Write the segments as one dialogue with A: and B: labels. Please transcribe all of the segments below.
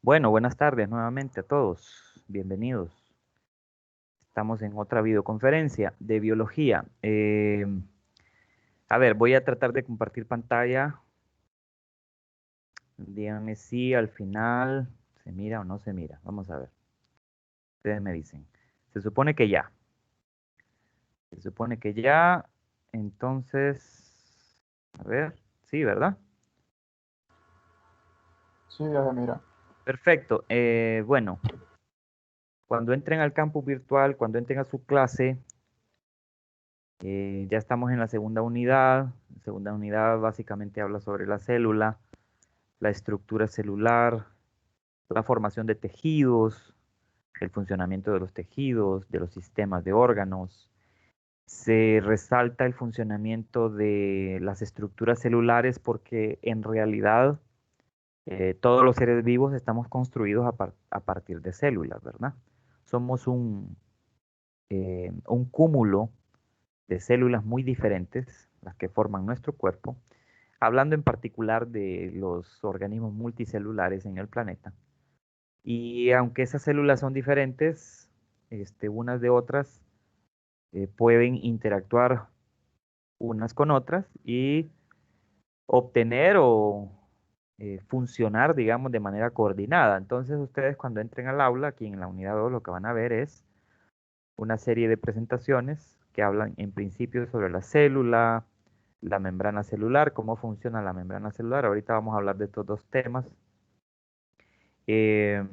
A: Bueno, buenas tardes nuevamente a todos. Bienvenidos. Estamos en otra videoconferencia de biología. A ver, voy a tratar de compartir pantalla. Díganme si al final se mira o no se mira. Vamos a ver. Ustedes me dicen. Se supone que ya. Se supone que ya. Entonces, a ver. Sí, ¿verdad?
B: Sí, ya se mira.
A: Perfecto. Bueno, cuando entren al campus virtual, cuando entren a su clase, ya estamos en la segunda unidad. La segunda unidad básicamente habla sobre la célula, la estructura celular, la formación de tejidos, el funcionamiento de los tejidos, de los sistemas de órganos. Se resalta el funcionamiento de las estructuras celulares porque en realidad todos los seres vivos estamos construidos a partir de células, ¿verdad? Somos un cúmulo de células muy diferentes, las que forman nuestro cuerpo, hablando en particular de los organismos multicelulares en el planeta. Y aunque esas células son diferentes, unas de otras, pueden interactuar unas con otras y obtener o funcionar, digamos, de manera coordinada. Entonces, ustedes cuando entren al aula, aquí en la unidad 2, lo que van a ver es una serie de presentaciones que hablan en principio sobre la célula, la membrana celular, cómo funciona la membrana celular. Ahorita vamos a hablar de estos dos temas. Eh,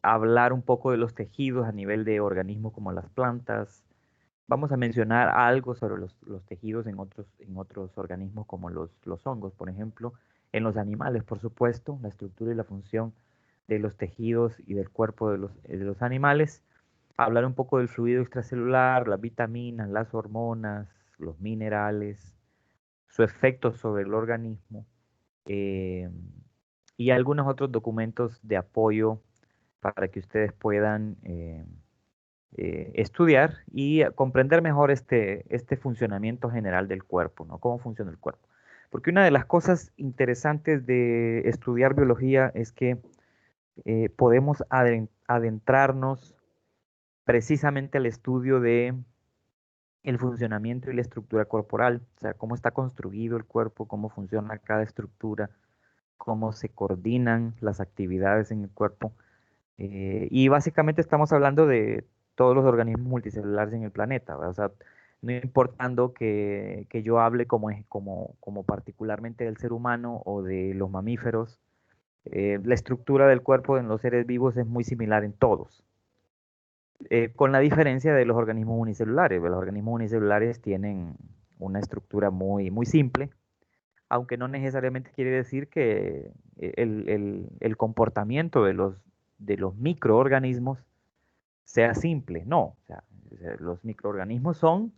A: Hablar un poco de los tejidos a nivel de organismos como las plantas. Vamos a mencionar algo sobre los tejidos en otros organismos como los hongos, por ejemplo. En los animales, por supuesto, la estructura y la función de los tejidos y del cuerpo de los animales. Hablar un poco del fluido extracelular, las vitaminas, las hormonas, los minerales, su efecto sobre el organismo eh, y algunos otros documentos de apoyo para que ustedes puedan estudiar y comprender mejor este funcionamiento general del cuerpo, ¿no? Cómo funciona el cuerpo. Porque una de las cosas interesantes de estudiar biología es que podemos adentrarnos precisamente al estudio de el funcionamiento y la estructura corporal, o sea, cómo está construido el cuerpo, cómo funciona cada estructura, cómo se coordinan las actividades en el cuerpo. Y básicamente estamos hablando de todos los organismos multicelulares en el planeta, ¿verdad? O sea, no importando que yo hable como particularmente del ser humano o de los mamíferos, la estructura del cuerpo en los seres vivos es muy similar en todos. Con la diferencia de los organismos unicelulares. Los organismos unicelulares tienen una estructura muy simple, aunque no necesariamente quiere decir que el comportamiento de los microorganismos sea simple. No, o sea, los microorganismos son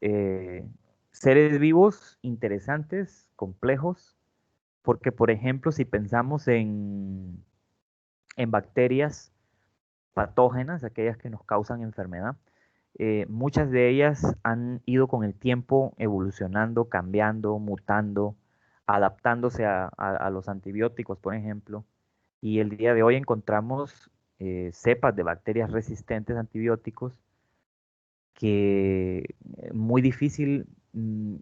A: eh, seres vivos interesantes, complejos, porque por ejemplo, si pensamos en bacterias patógenas, aquellas que nos causan enfermedad, muchas de ellas han ido con el tiempo evolucionando, cambiando, mutando, adaptándose a los antibióticos, por ejemplo. Y el día de hoy encontramos cepas de bacterias resistentes a antibióticos que muy difícil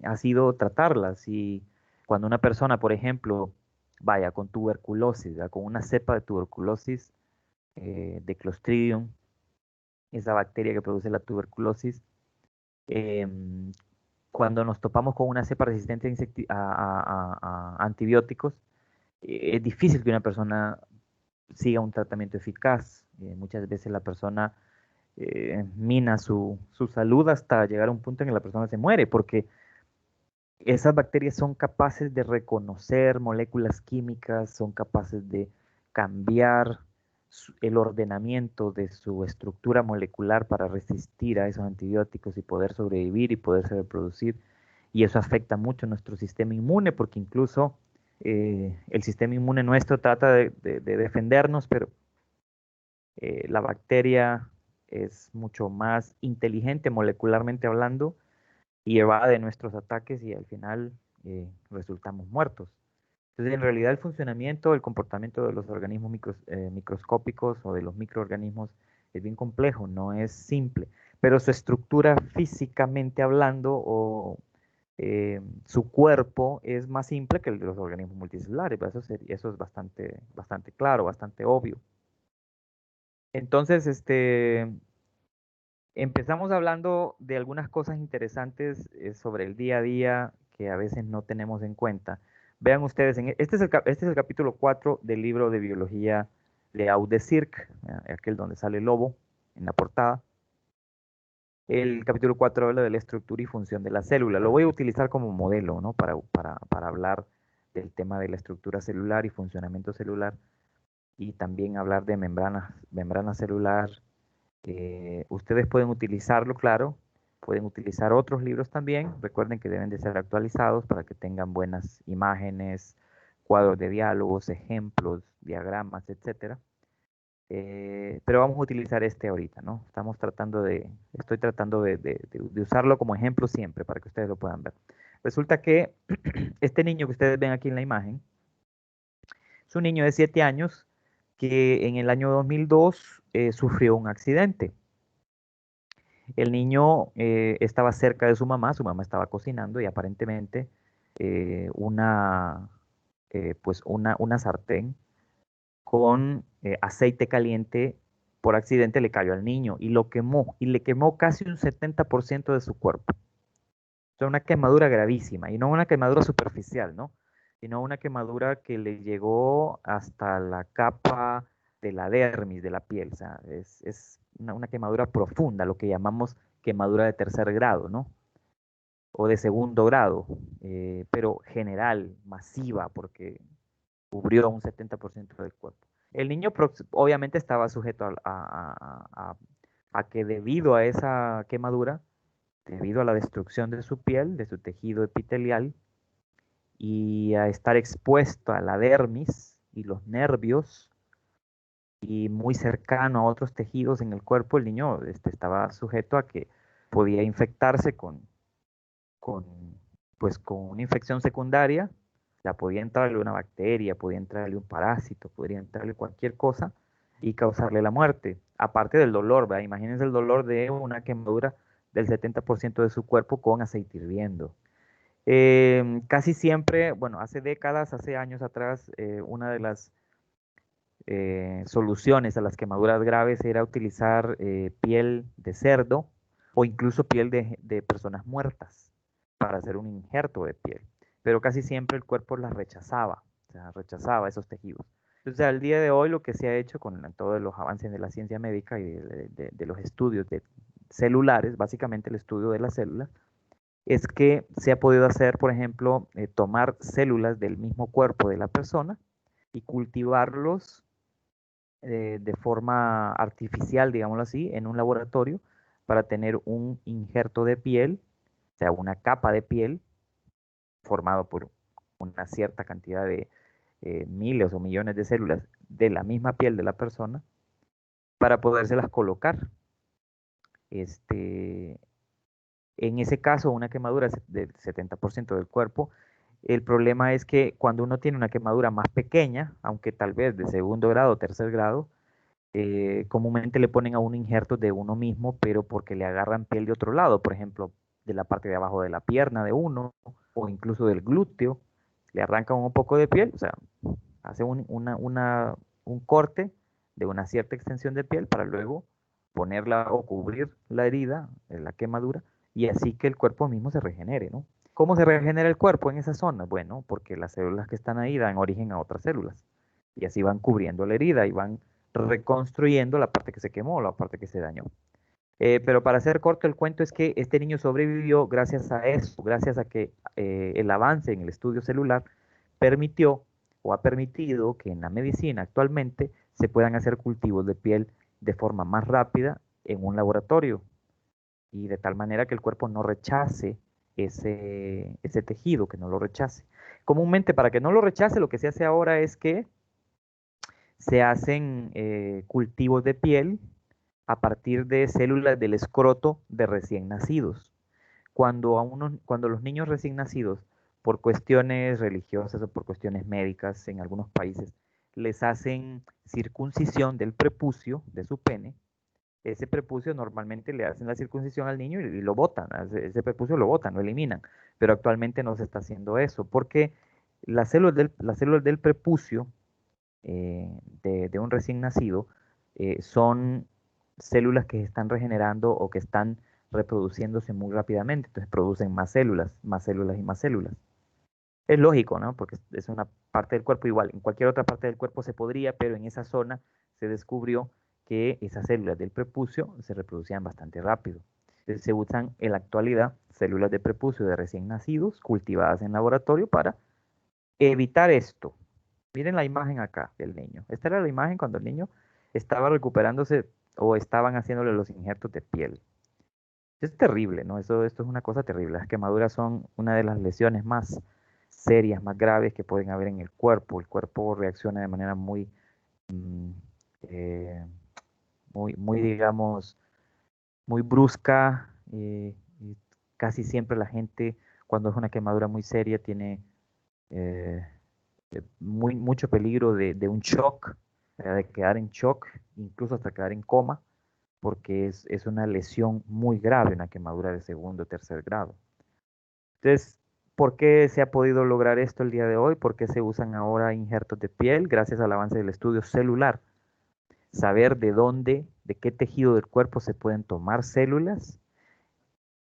A: ha sido tratarlas. Y cuando una persona, por ejemplo, vaya con tuberculosis, ¿verdad? Con una cepa de tuberculosis de Clostridium, esa bacteria que produce la tuberculosis, em, cuando nos topamos con una cepa resistente a antibióticos, es difícil que una persona siga un tratamiento eficaz. Muchas veces la persona mina su salud hasta llegar a un punto en que la persona se muere, porque esas bacterias son capaces de reconocer moléculas químicas, son capaces de cambiar el ordenamiento de su estructura molecular para resistir a esos antibióticos y poder sobrevivir y poderse reproducir. Y eso afecta mucho nuestro sistema inmune, porque incluso el sistema inmune nuestro trata de defendernos, pero la bacteria es mucho más inteligente molecularmente hablando y evade nuestros ataques y al final resultamos muertos. Entonces, en realidad el funcionamiento, el comportamiento de los organismos microscópicos o de los microorganismos es bien complejo, no es simple, pero su estructura físicamente hablando o su cuerpo es más simple que el de los organismos multicelulares, ¿verdad? Eso es bastante claro, bastante obvio. Entonces, empezamos hablando de algunas cosas interesantes sobre el día a día que a veces no tenemos en cuenta. Vean ustedes, este es el capítulo 4 del libro de biología de Audesirc, aquel donde sale el lobo en la portada. El capítulo 4 habla de la estructura y función de la célula. Lo voy a utilizar como modelo, ¿no? Para hablar del tema de la estructura celular y funcionamiento celular y también hablar de membrana celular. Ustedes pueden utilizarlo, claro, pueden utilizar otros libros también. Recuerden que deben de ser actualizados para que tengan buenas imágenes, cuadros de diálogos, ejemplos, diagramas, etcétera. Pero vamos a utilizar este ahorita, ¿no? Estoy tratando de usarlo como ejemplo siempre para que ustedes lo puedan ver. Resulta que este niño que ustedes ven aquí en la imagen es un niño de 7 años que en el año 2002 sufrió un accidente. El niño estaba cerca de su mamá estaba cocinando y aparentemente eh, una, una sartén con aceite caliente por accidente le cayó al niño y lo quemó y le quemó casi un 70% de su cuerpo. O sea, una quemadura gravísima y no una quemadura superficial, ¿no? Sino una quemadura que le llegó hasta la capa de la dermis de la piel. O sea, es una quemadura profunda, lo que llamamos quemadura de tercer grado, ¿no? O de segundo grado, pero general, masiva, porque cubrió un 70% del cuerpo. El niño obviamente estaba sujeto a que debido a esa quemadura, debido a la destrucción de su piel, de su tejido epitelial, y a estar expuesto a la dermis y los nervios, y muy cercano a otros tejidos en el cuerpo, el niño estaba sujeto a que podía infectarse con, con una infección secundaria, ya podía entrarle una bacteria, podía entrarle un parásito, podría entrarle cualquier cosa y causarle la muerte. Aparte del dolor, ¿verdad? Imagínense el dolor de una quemadura del 70% de su cuerpo con aceite hirviendo. Casi siempre, bueno, hace décadas, hace años atrás, una de las soluciones a las quemaduras graves era utilizar piel de cerdo o incluso piel de personas muertas para hacer un injerto de piel. Pero casi siempre el cuerpo las rechazaba, o sea, rechazaba esos tejidos. Entonces, al día de hoy lo que se ha hecho con todos los avances de la ciencia médica y de los estudios celulares, básicamente el estudio de las células, es que se ha podido hacer, por ejemplo, tomar células del mismo cuerpo de la persona y cultivarlos de forma artificial, digámoslo así, en un laboratorio para tener un injerto de piel, o sea, una capa de piel formado por una cierta cantidad de miles o millones de células de la misma piel de la persona para podérselas colocar. Este, en ese caso, una quemadura del 70% del cuerpo, el problema es que cuando uno tiene una quemadura más pequeña, aunque tal vez de segundo grado o tercer grado, comúnmente le ponen a uno injertos de uno mismo, pero porque le agarran piel de otro lado, por ejemplo, de la parte de abajo de la pierna de uno, o incluso del glúteo, le arrancan un poco de piel, o sea, hace un corte de una cierta extensión de piel para luego ponerla o cubrir la herida, la quemadura, y así que el cuerpo mismo se regenere, ¿no? ¿Cómo se regenera el cuerpo en esa zona? Bueno, porque las células que están ahí dan origen a otras células y así van cubriendo la herida y van reconstruyendo la parte que se quemó, la parte que se dañó. Pero para hacer corto el cuento es que este niño sobrevivió gracias a eso, gracias a que el avance en el estudio celular permitió o ha permitido que en la medicina actualmente se puedan hacer cultivos de piel de forma más rápida en un laboratorio y de tal manera que el cuerpo no rechace ese tejido, que no lo rechace. Comúnmente para que no lo rechace lo que se hace ahora es que se hacen cultivos de piel a partir de células del escroto de recién nacidos. Cuando los niños recién nacidos por cuestiones religiosas o por cuestiones médicas en algunos países, les hacen circuncisión del prepucio, de su pene. Ese prepucio normalmente le hacen la circuncisión al niño y lo botan, ese prepucio lo botan, lo eliminan, pero actualmente no se está haciendo eso, porque las células del prepucio de un recién nacido son células que se están regenerando o que están reproduciéndose muy rápidamente, entonces producen más células, más células y más células. Es lógico, ¿no? Porque es una parte del cuerpo igual. En cualquier otra parte del cuerpo se podría, pero en esa zona se descubrió que esas células del prepucio se reproducían bastante rápido. Entonces se usan en la actualidad células de prepucio de recién nacidos cultivadas en laboratorio para evitar esto. Miren la imagen acá del niño. Esta era la imagen cuando el niño estaba recuperándose o estaban haciéndole los injertos de piel. Es terrible, ¿no? Esto es una cosa terrible. Las quemaduras son una de las lesiones más serias, más graves que pueden haber en el cuerpo. El cuerpo reacciona de manera mm, eh, digamos, muy brusca. Y casi siempre la gente, cuando es una quemadura muy seria, tiene eh, mucho peligro de un shock, de quedar en shock, incluso hasta quedar en coma porque es una lesión muy grave, una quemadura de segundo o tercer grado. Entonces, ¿por qué se ha podido lograr esto el día de hoy? ¿Por qué se usan ahora injertos de piel? Gracias al avance del estudio celular. Saber de dónde, de qué tejido del cuerpo se pueden tomar células,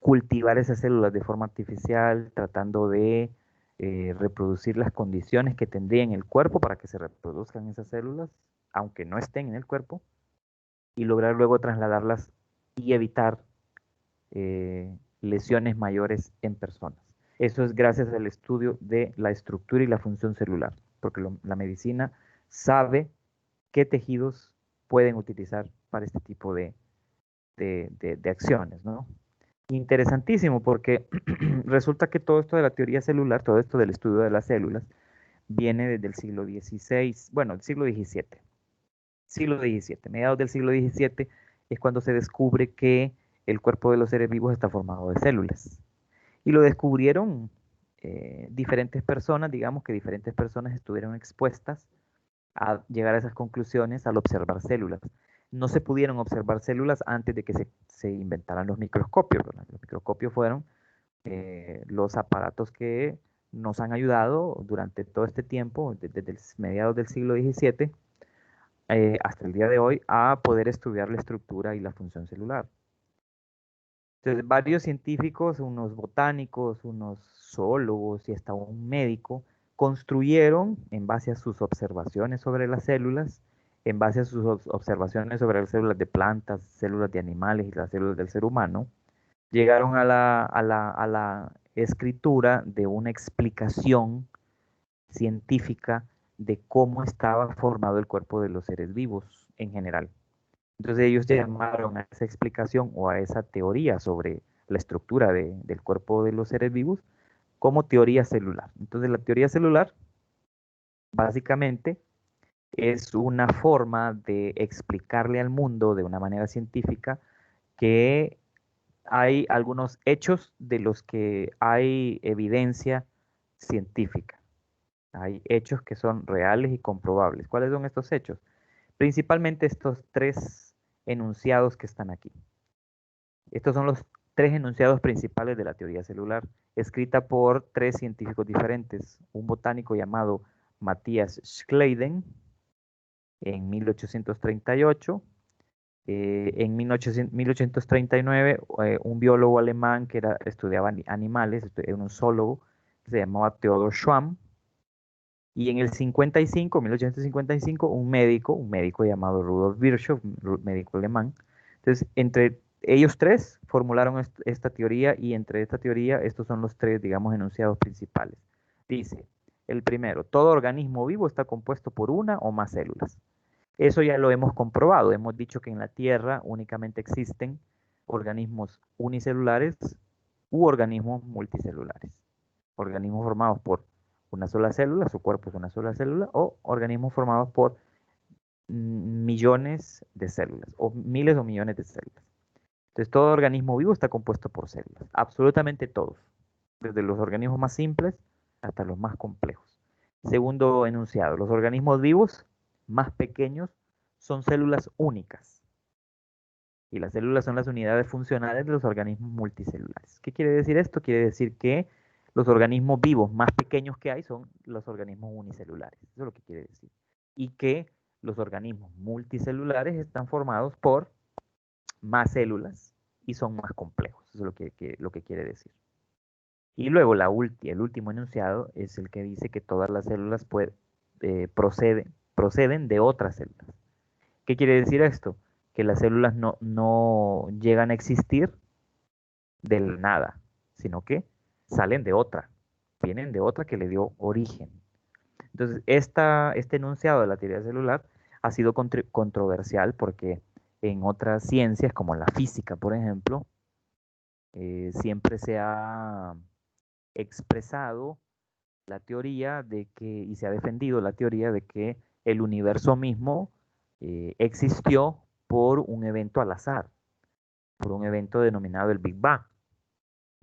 A: cultivar esas células de forma artificial, tratando de reproducir las condiciones que tendría en el cuerpo para que se reproduzcan esas células, aunque no estén en el cuerpo, y lograr luego trasladarlas y evitar lesiones mayores en personas. Eso es gracias al estudio de la estructura y la función celular, porque la medicina sabe qué tejidos pueden utilizar para este tipo de acciones, ¿no? Interesantísimo, porque resulta que todo esto de la teoría celular, todo esto del estudio de las células, viene desde el siglo XVI, bueno, el siglo XVII. Siglo XVII, mediados del siglo XVII es cuando se descubre que el cuerpo de los seres vivos está formado de células. Y lo descubrieron diferentes personas, digamos que diferentes personas estuvieron expuestas a llegar a esas conclusiones al observar células. No se pudieron observar células antes de que se inventaran los microscopios, ¿verdad? Los microscopios fueron los aparatos que nos han ayudado durante todo este tiempo, desde mediados del siglo XVII hasta el día de hoy, a poder estudiar la estructura y la función celular. Entonces, varios científicos, unos botánicos, unos zoólogos y hasta un médico, construyeron en base a sus observaciones sobre las células, en base a sus observaciones sobre las células de plantas, células de animales y las células del ser humano, llegaron a la escritura de una explicación científica de cómo estaba formado el cuerpo de los seres vivos en general. Entonces ellos llamaron a esa explicación o a esa teoría sobre la estructura del cuerpo de los seres vivos como teoría celular. Entonces la teoría celular básicamente es una forma de explicarle al mundo de una manera científica que hay algunos hechos de los que hay evidencia científica. Hay hechos que son reales y comprobables. ¿Cuáles son estos hechos? Principalmente estos tres enunciados que están aquí. Estos son los tres enunciados principales de la teoría celular, escrita por tres científicos diferentes. Un botánico llamado Matthias Schleiden en 1838. En 1839, un biólogo alemán que estudiaba animales, era un zoólogo, que se llamaba Theodor Schwamm. Y en el 55, 1855, un médico llamado Rudolf Virchow, médico alemán. Entonces, entre ellos tres formularon esta teoría y entre esta teoría, estos son los tres, digamos, enunciados principales. Dice, el primero, todo organismo vivo está compuesto por una o más células. Eso ya lo hemos comprobado. Hemos dicho que en la Tierra únicamente existen organismos unicelulares u organismos multicelulares. Organismos formados por una sola célula, su cuerpo es una sola célula, o organismos formados por millones de células, o miles o millones de células. Entonces, todo organismo vivo está compuesto por células, absolutamente todos, desde los organismos más simples hasta los más complejos. Segundo enunciado, los organismos vivos más pequeños son células únicas. Y las células son las unidades funcionales de los organismos multicelulares. ¿Qué quiere decir esto? Quiere decir que los organismos vivos más pequeños que hay son los organismos unicelulares. Eso es lo que quiere decir. Y que los organismos multicelulares están formados por más células y son más complejos. Eso es lo que quiere decir. Y luego el último enunciado es el que dice que todas las células proceden de otras células. ¿Qué quiere decir esto? Que las células no llegan a existir de la nada, sino que salen de otra, vienen de otra que le dio origen. Entonces, este enunciado de la teoría celular ha sido controversial porque en otras ciencias, como la física, por ejemplo, siempre se ha expresado la teoría de que, y se ha defendido la teoría de que el universo mismo existió por un evento al azar, por un evento denominado el Big Bang,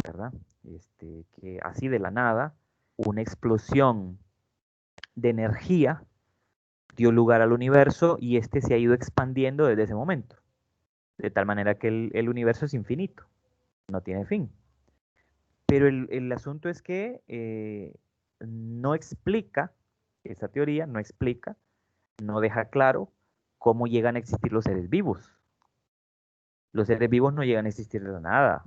A: ¿verdad? Que así de la nada, una explosión de energía dio lugar al universo y este se ha ido expandiendo desde ese momento, de tal manera que el universo es infinito, no tiene fin. Pero el asunto es que no explica, esa teoría no explica, no deja claro cómo llegan a existir los seres vivos. Los seres vivos no llegan a existir de la nada.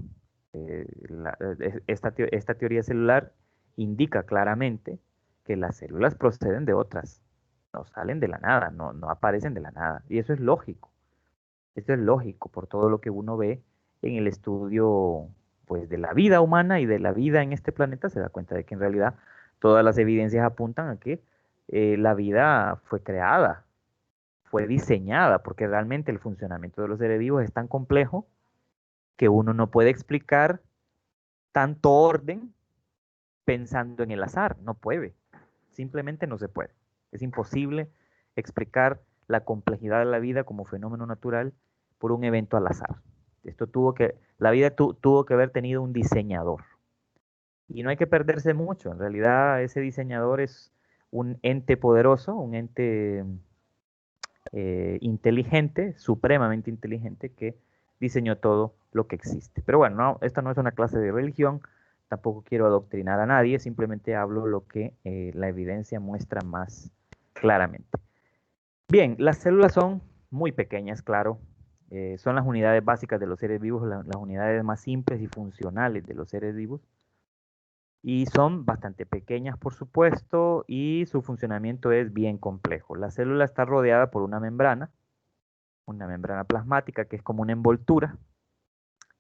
A: Esta teoría celular indica claramente que las células proceden de otras, no salen de la nada, no aparecen de la nada. Y eso es lógico. Esto es lógico por todo lo que uno ve en el estudio, pues, de la vida humana y de la vida en este planeta. Se da cuenta de que en realidad todas las evidencias apuntan a que la vida fue creada, fue diseñada, porque realmente el funcionamiento de los seres vivos es tan complejo que uno no puede explicar tanto orden pensando en el azar. No puede. Simplemente no se puede. Es imposible explicar la complejidad de la vida como fenómeno natural por un evento al azar. La vida tuvo que haber tenido un diseñador. Y no hay que perderse mucho. En realidad, ese diseñador es un ente poderoso, un ente inteligente, supremamente inteligente, que diseñó todo lo que existe. Pero bueno, esta no es una clase de religión, tampoco quiero adoctrinar a nadie, simplemente hablo lo que la evidencia muestra más claramente. Bien, las células son muy pequeñas, claro. Son las unidades básicas de los seres vivos, las unidades más simples y funcionales de los seres vivos. Y son bastante pequeñas, por supuesto, y su funcionamiento es bien complejo. La célula está rodeada por una membrana plasmática que es como una envoltura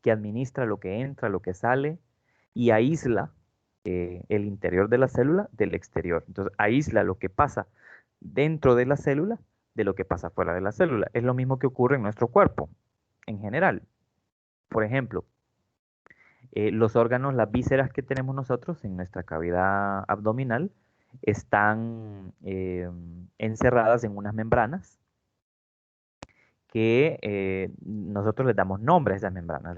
A: que administra lo que entra, lo que sale y aísla el interior de la célula del exterior. Entonces aísla lo que pasa dentro de la célula de lo que pasa fuera de la célula. Es lo mismo que ocurre en nuestro cuerpo en general. Por ejemplo, los órganos, las vísceras que tenemos nosotros en nuestra cavidad abdominal están encerradas en unas membranas que nosotros les damos nombre a esas membranas.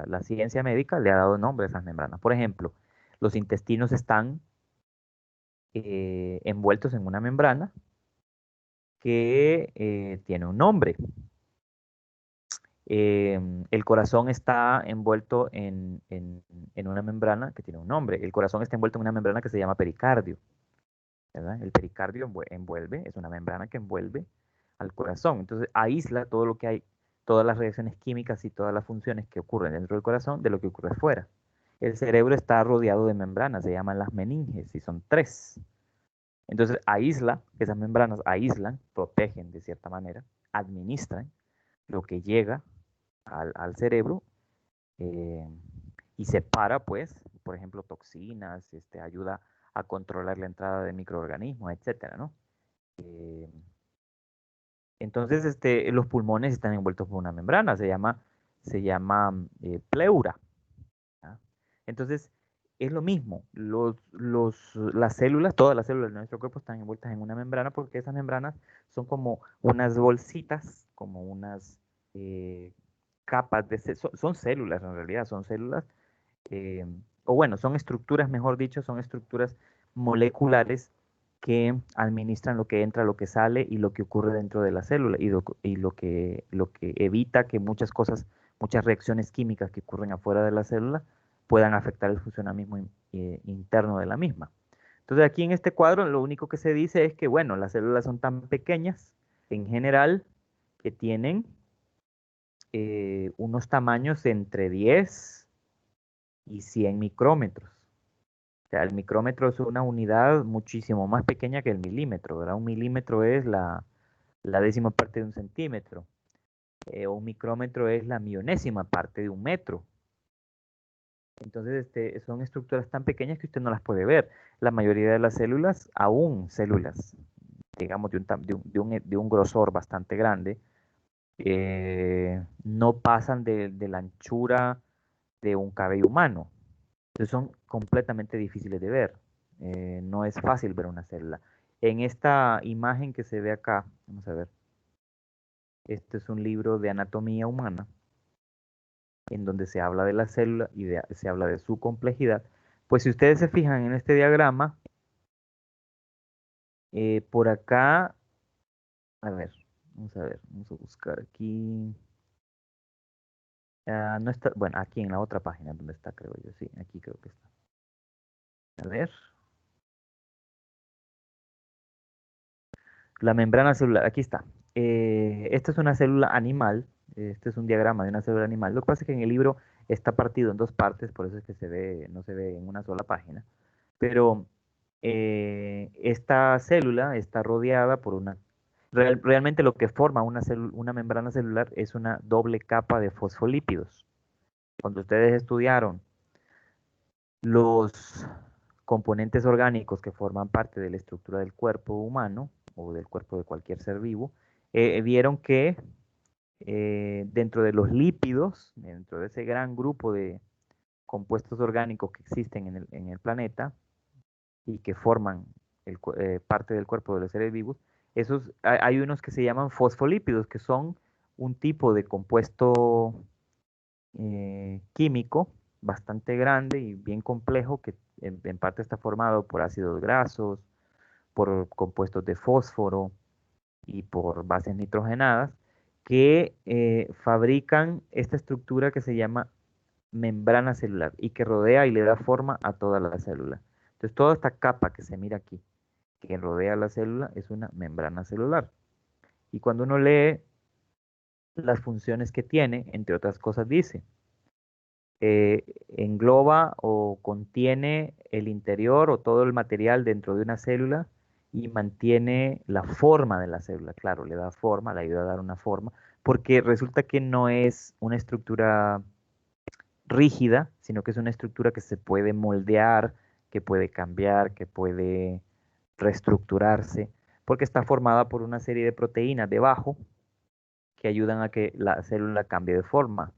A: La ciencia médica le ha dado nombre a esas membranas. Por ejemplo, los intestinos están envueltos en una membrana que tiene un nombre. El corazón está envuelto en una membrana que tiene un nombre. El corazón está envuelto en una membrana que se llama pericardio, ¿verdad? El pericardio envuelve, es una membrana que envuelve al corazón. Entonces aísla todo lo que hay, todas las reacciones químicas y todas las funciones que ocurren dentro del corazón de lo que ocurre fuera. El cerebro está rodeado de membranas, se llaman las meninges, y son tres. Entonces esas membranas aíslan, protegen de cierta manera, administran lo que llega al cerebro eh, y separa, pues, por ejemplo, toxinas, ayuda a controlar la entrada de microorganismos, etcétera, ¿no? Eh, entonces, los pulmones están envueltos por una membrana, se llama pleura. ¿Ya? Entonces, es lo mismo. Las células, todas las células de nuestro cuerpo están envueltas en una membrana porque esas membranas son como unas bolsitas, como unas capas son células en realidad, son células, o bueno, son estructuras, mejor dicho, son estructuras moleculares que administran lo que entra, lo que sale y lo que ocurre dentro de la célula y lo que evita que muchas cosas, muchas reacciones químicas que ocurren afuera de la célula puedan afectar el funcionamiento interno de la misma. Entonces aquí en este cuadro lo único que se dice es que, bueno, las células son tan pequeñas en general que tienen unos tamaños entre 10 y 100 micrómetros. O sea, el micrómetro es una unidad muchísimo más pequeña que el milímetro, ¿verdad? Un milímetro es la décima parte de un centímetro. Un micrómetro es la millonésima parte de un metro. Entonces, son estructuras tan pequeñas que usted no las puede ver. La mayoría de las células, aún células, digamos, de un grosor bastante grande, no pasan de la anchura de un cabello humano. Entonces son completamente difíciles de ver. No es fácil ver una célula. En esta imagen que se ve acá, vamos a ver, este es un libro de anatomía humana en donde se habla de la célula y se habla de su complejidad. Pues si ustedes se fijan en este diagrama, por acá, a ver, vamos a buscar aquí. No está, bueno, aquí en la otra página donde está, creo yo, sí, aquí creo que está. A ver. La membrana celular, aquí está. Esta es una célula animal. Este es un diagrama de una célula animal. Lo que pasa es que en el libro está partido en dos partes, por eso es que no se ve en una sola página. Pero esta célula está rodeada por realmente lo que forma una membrana celular es una doble capa de fosfolípidos. Cuando ustedes estudiaron los componentes orgánicos que forman parte de la estructura del cuerpo humano o del cuerpo de cualquier ser vivo, vieron que dentro de los lípidos, dentro de ese gran grupo de compuestos orgánicos que existen en el planeta y que forman parte del cuerpo de los seres vivos, hay unos que se llaman fosfolípidos, que son un tipo de compuesto químico bastante grande y bien complejo que en parte está formado por ácidos grasos, por compuestos de fósforo y por bases nitrogenadas que fabrican esta estructura que se llama membrana celular y que rodea y le da forma a toda la célula. Entonces, toda esta capa que se mira aquí, que rodea la célula, es una membrana celular. Y cuando uno lee las funciones que tiene, entre otras cosas, dice, engloba o contiene el interior o todo el material dentro de una célula y mantiene la forma de la célula. Claro, le da forma, le ayuda a dar una forma, porque resulta que no es una estructura rígida, sino que es una estructura que se puede moldear, que puede cambiar, que puede reestructurarse, porque está formada por una serie de proteínas debajo que ayudan a que la célula cambie de forma.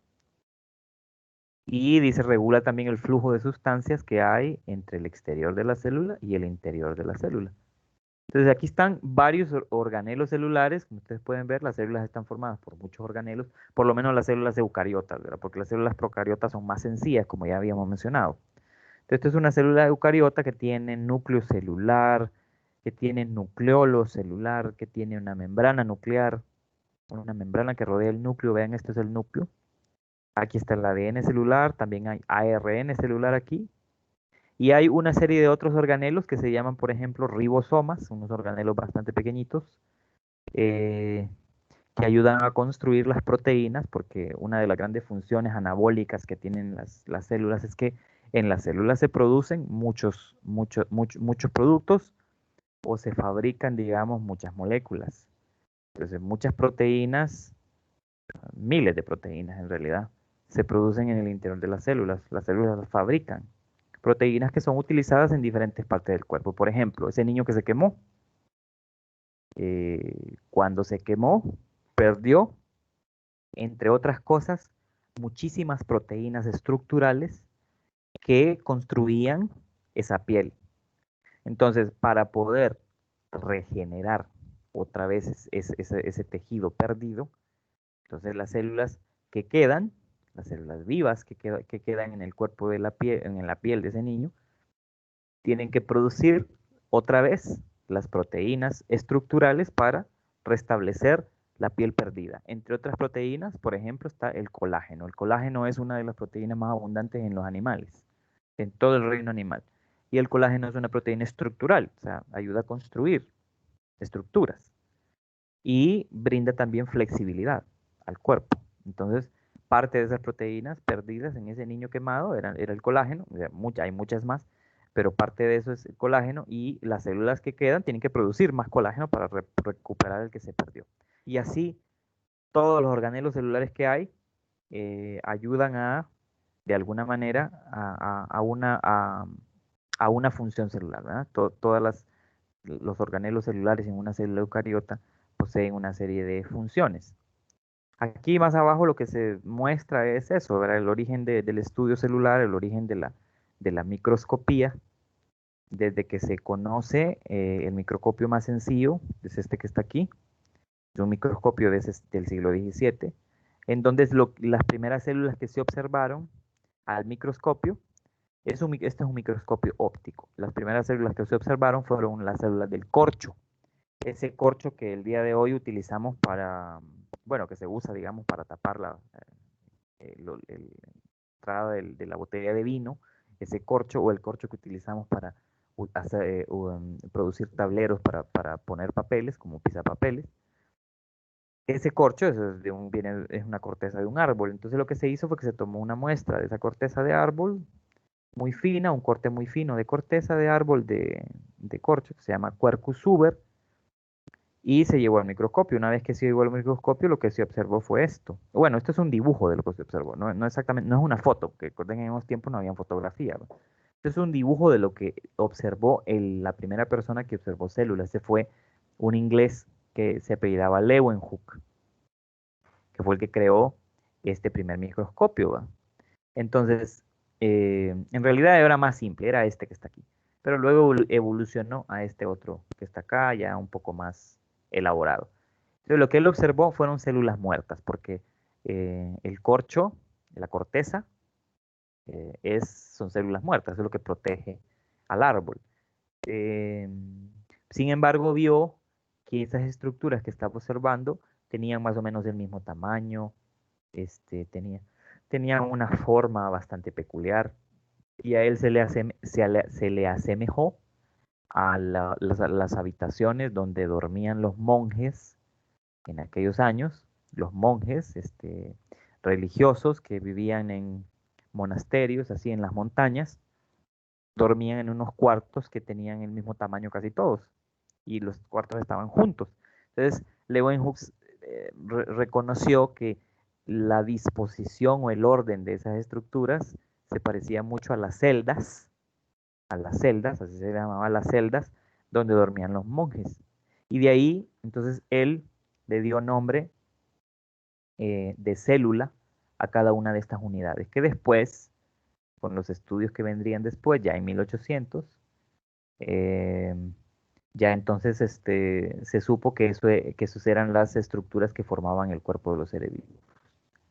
A: Y dice, regula también el flujo de sustancias que hay entre el exterior de la célula y el interior de la célula. Entonces aquí están varios organelos celulares, como ustedes pueden ver, las células están formadas por muchos organelos, por lo menos las células eucariotas, ¿verdad? Porque las células procariotas son más sencillas, como ya habíamos mencionado. Entonces, esto es una célula eucariota que tiene núcleo celular, que tiene nucleolo celular, que tiene una membrana nuclear, una membrana que rodea el núcleo. Vean, esto es el núcleo. Aquí está el ADN celular, también hay ARN celular aquí. Y hay una serie de otros organelos que se llaman, por ejemplo, ribosomas, unos organelos bastante pequeñitos, eh, que ayudan a construir las proteínas, porque una de las grandes funciones anabólicas que tienen las células es que en las células se producen muchos productos o se fabrican, digamos, muchas moléculas. Entonces, muchas proteínas, miles de proteínas en realidad, se producen en el interior de las células. Las células las fabrican. Proteínas que son utilizadas en diferentes partes del cuerpo. Por ejemplo, ese niño que se quemó, cuando se quemó, perdió, entre otras cosas, muchísimas proteínas estructurales que construían esa piel. Entonces, para poder regenerar otra vez ese tejido perdido, entonces las células que quedan, las células vivas que quedan en el cuerpo de la piel, en la piel de ese niño, tienen que producir otra vez las proteínas estructurales para restablecer la piel perdida. Entre otras proteínas, por ejemplo, está el colágeno. El colágeno es una de las proteínas más abundantes en los animales, en todo el reino animal. Y el colágeno es una proteína estructural, o sea, ayuda a construir estructuras y brinda también flexibilidad al cuerpo. Entonces, parte de esas proteínas perdidas en ese niño quemado era el colágeno, o sea, hay muchas más, pero parte de eso es el colágeno y las células que quedan tienen que producir más colágeno para recuperar el que se perdió. Y así todos los organelos celulares que hay ayudan de alguna manera, a una función celular, ¿verdad? Los organelos celulares en una célula eucariota poseen una serie de funciones. Aquí más abajo lo que se muestra es eso, ¿verdad? El origen del estudio celular, el origen de la microscopía, desde que se conoce el microscopio más sencillo, es este que está aquí, es un microscopio del siglo XVII, en donde las primeras células que se observaron al microscopio, este es un microscopio óptico. Las primeras células que se observaron fueron las células del corcho, ese corcho que el día de hoy utilizamos bueno, que se usa, digamos, para tapar la entrada de la botella de vino, ese corcho o el corcho que utilizamos para producir tableros para poner papeles, como pisapapeles. Ese corcho es una corteza de un árbol. Entonces lo que se hizo fue que se tomó una muestra de esa corteza de árbol muy fina, un corte muy fino de corteza de árbol de corcho, que se llama Quercus suber, y se llevó al microscopio. Una vez que se llevó al microscopio, lo que se observó fue esto. Bueno, esto es un dibujo de lo que se observó, no exactamente, no es una foto, que recuerden que en esos tiempos no había fotografía, ¿no? Esto es un dibujo de lo que observó la primera persona que observó células. Ese fue un inglés que se apellidaba Leeuwenhoek, que fue el que creó este primer microscopio, ¿va? Entonces, en realidad era más simple, era este que está aquí. Pero luego evolucionó a este otro que está acá, ya un poco más elaborado. Entonces, lo que él observó fueron células muertas, porque el corcho, la corteza, son células muertas, es lo que protege al árbol. Eh, Sin embargo, vio que esas estructuras que estaba observando tenían más o menos el mismo tamaño, tenían una forma bastante peculiar y a él se le asemejó a las habitaciones donde dormían los monjes en aquellos años, los monjes religiosos que vivían en monasterios, así en las montañas, dormían en unos cuartos que tenían el mismo tamaño casi todos y los cuartos estaban juntos. Entonces, Leeuwenhoek reconoció que la disposición o el orden de esas estructuras se parecía mucho a las celdas, así se llamaban las celdas, donde dormían los monjes. Y de ahí, entonces, él le dio nombre de célula a cada una de estas unidades, que después, con los estudios que vendrían después, ya en 1800, eh, ya entonces se supo que esos eran las estructuras que formaban el cuerpo de los seres vivos,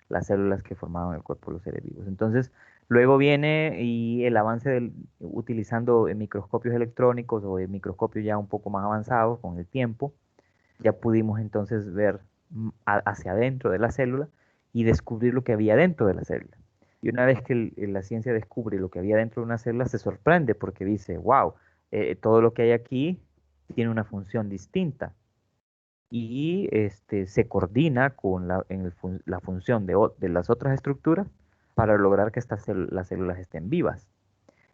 A: las células que formaban el cuerpo de los seres vivos. Entonces, luego viene y el avance utilizando microscopios electrónicos o microscopios ya un poco más avanzados con el tiempo, ya pudimos entonces ver hacia adentro de la célula y descubrir lo que había dentro de la célula. Y una vez que la ciencia descubre lo que había dentro de una célula, se sorprende porque dice, wow, todo lo que hay aquí tiene una función distinta y se coordina con la función de las otras estructuras para lograr que las células estén vivas.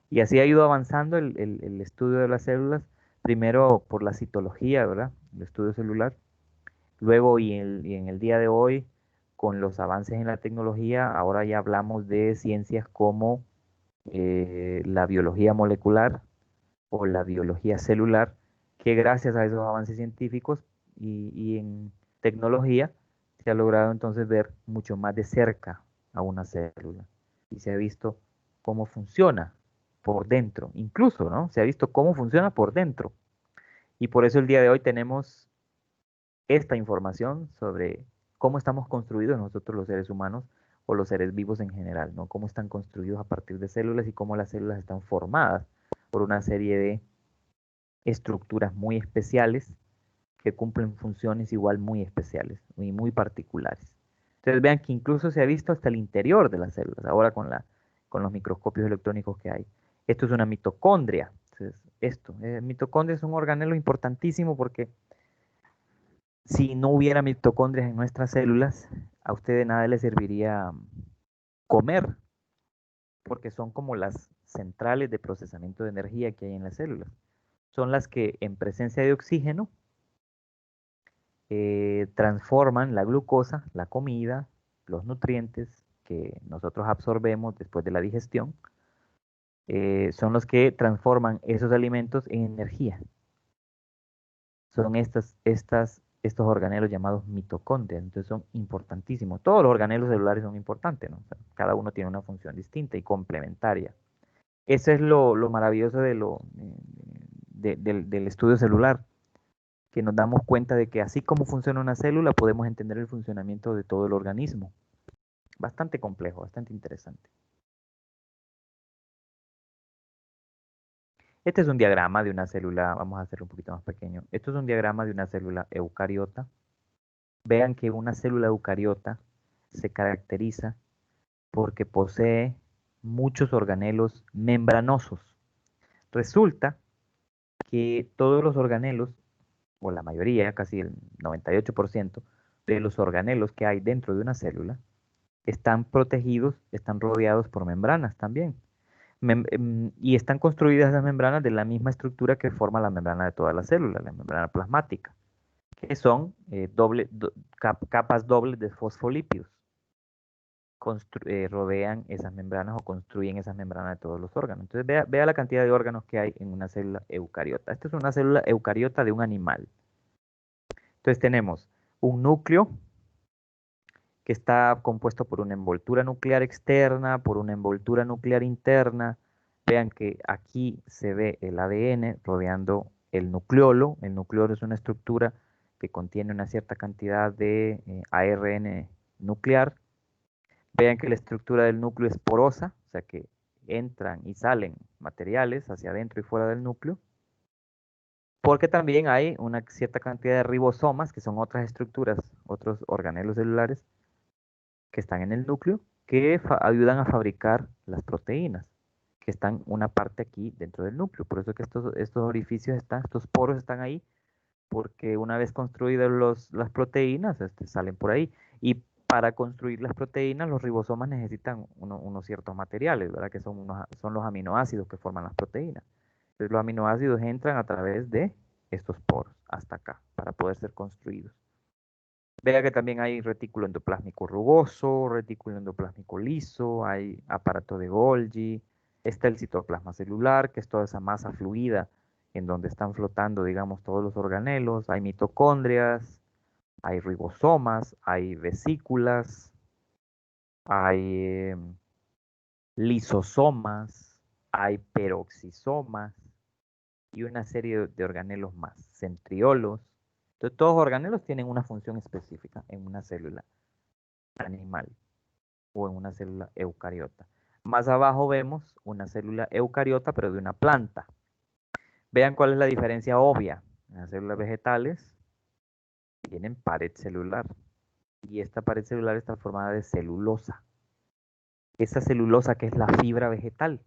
A: Y así ha ido avanzando el estudio de las células, primero por la citología, ¿verdad? El estudio celular. Luego y en el día de hoy, con los avances en la tecnología, ahora ya hablamos de ciencias como la biología molecular o la biología celular, que gracias a esos avances científicos y en tecnología se ha logrado entonces ver mucho más de cerca a una célula y se ha visto cómo funciona por dentro, incluso, ¿no? Se ha visto cómo funciona por dentro. Y por eso el día de hoy tenemos esta información sobre cómo estamos construidos nosotros los seres humanos o los seres vivos en general, ¿no? Cómo están construidos a partir de células y cómo las células están formadas por una serie de estructuras muy especiales que cumplen funciones igual muy especiales y muy particulares. Entonces vean que incluso se ha visto hasta el interior de las células, ahora con los microscopios electrónicos que hay. Esto es una mitocondria. Entonces, mitocondria es un organelo importantísimo porque si no hubiera mitocondrias en nuestras células, a usted de nada le serviría comer, porque son como las centrales de procesamiento de energía que hay en las células. Son las que en presencia de oxígeno transforman la glucosa, la comida, los nutrientes que nosotros absorbemos después de la digestión, son los que transforman esos alimentos en energía. Son estos organelos llamados mitocondrias, entonces son importantísimos. Todos los organelos celulares son importantes, ¿no? O sea, cada uno tiene una función distinta y complementaria. Eso es lo maravilloso del estudio celular, que nos damos cuenta de que así como funciona una célula, podemos entender el funcionamiento de todo el organismo. Bastante complejo, bastante interesante. Este es un diagrama de una célula, vamos a hacerlo un poquito más pequeño. Esto es un diagrama de una célula eucariota. Vean que una célula eucariota se caracteriza porque posee muchos organelos membranosos. Resulta que todos los organelos, o la mayoría, casi el 98% de los organelos que hay dentro de una célula, están protegidos, están rodeados por membranas también. Y están construidas las membranas de la misma estructura que forma la membrana de todas las células, la membrana plasmática, que son capas dobles de fosfolípidos. Rodean esas membranas o construyen esas membranas de todos los órganos. Entonces vea la cantidad de órganos que hay en una célula eucariota. Esta es una célula eucariota de un animal. Entonces tenemos un núcleo que está compuesto por una envoltura nuclear externa, por una envoltura nuclear interna. Vean que aquí se ve el ADN rodeando el nucleolo. El nucleolo es una estructura que contiene una cierta cantidad de ARN nuclear. Vean que la estructura del núcleo es porosa, o sea que entran y salen materiales hacia adentro y fuera del núcleo, porque también hay una cierta cantidad de ribosomas, que son otras estructuras, otros organelos celulares que están en el núcleo, que ayudan a fabricar las proteínas, que están una parte aquí dentro del núcleo. Por eso que estos orificios estos poros están ahí, porque una vez construidas las proteínas, salen por ahí. Y para construir las proteínas, los ribosomas necesitan unos ciertos materiales, ¿verdad? Que son los aminoácidos que forman las proteínas. Entonces los aminoácidos entran a través de estos poros hasta acá, para poder ser construidos. Vea que también hay retículo endoplásmico rugoso, retículo endoplásmico liso, hay aparato de Golgi, está el citoplasma celular, que es toda esa masa fluida en donde están flotando, digamos, todos los organelos, hay mitocondrias, hay ribosomas, hay vesículas, hay lisosomas, hay peroxisomas y una serie de organelos más, centriolos. Entonces, todos los organelos tienen una función específica en una célula animal o en una célula eucariota. Más abajo vemos una célula eucariota, pero de una planta. Vean cuál es la diferencia obvia. En las células vegetales tienen pared celular y esta pared celular está formada de celulosa. Esa celulosa que es la fibra vegetal.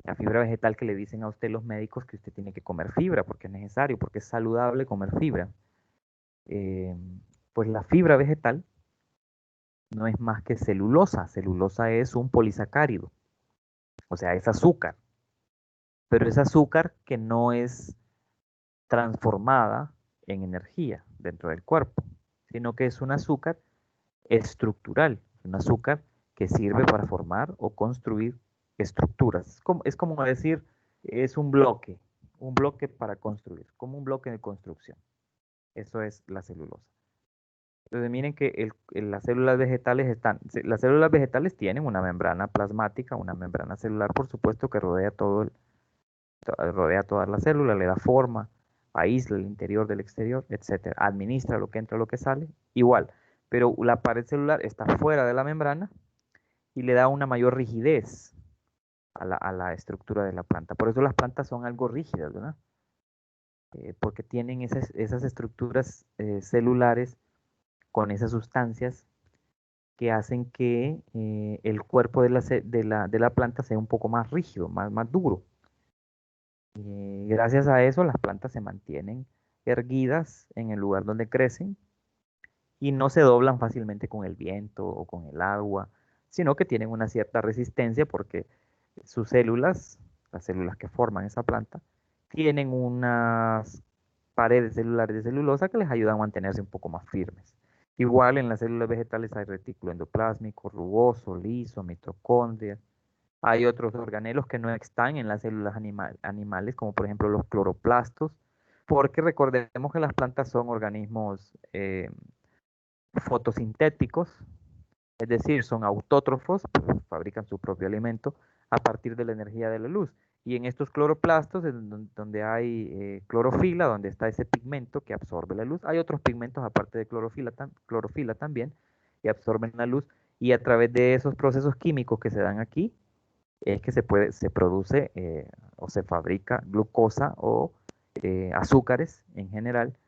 A: La fibra vegetal que le dicen a usted los médicos que usted tiene que comer fibra porque es necesario, porque es saludable comer fibra. Pues la fibra vegetal no es más que celulosa. Celulosa es un polisacárido, o sea, es azúcar. Pero es azúcar que no es transformada en energía dentro del cuerpo, sino que es un azúcar estructural, un azúcar que sirve para formar o construir estructuras. Es como decir, es un bloque para construir, como un bloque de construcción. Eso es la celulosa. Entonces miren que las las células vegetales tienen una membrana plasmática, una membrana celular, por supuesto, que rodea todas las células, le da forma, aísla el interior del exterior, etcétera. Administra lo que entra, lo que sale, igual. Pero la pared celular está fuera de la membrana y le da una mayor rigidez. a la estructura de la planta. Por eso las plantas son algo rígidas, ¿verdad? Porque tienen esas estructuras celulares con esas sustancias que hacen que el cuerpo de la planta sea un poco más rígido, más duro. Gracias a eso las plantas se mantienen erguidas en el lugar donde crecen y no se doblan fácilmente con el viento o con el agua, sino que tienen una cierta resistencia porque sus células, las células que forman esa planta, tienen unas paredes celulares de celulosa que les ayudan a mantenerse un poco más firmes. Igual en las células vegetales hay retículo endoplásmico, rugoso, liso, mitocondria. Hay otros organelos que no están en las células animales, como por ejemplo los cloroplastos, porque recordemos que las plantas son organismos fotosintéticos, es decir, son autótrofos, pues, fabrican su propio alimento a partir de la energía de la luz. Y en estos cloroplastos, donde hay clorofila, donde está ese pigmento que absorbe la luz, hay otros pigmentos aparte de clorofila también, que absorben la luz, y a través de esos procesos químicos que se dan aquí, es que se produce o se fabrica glucosa o azúcares en general,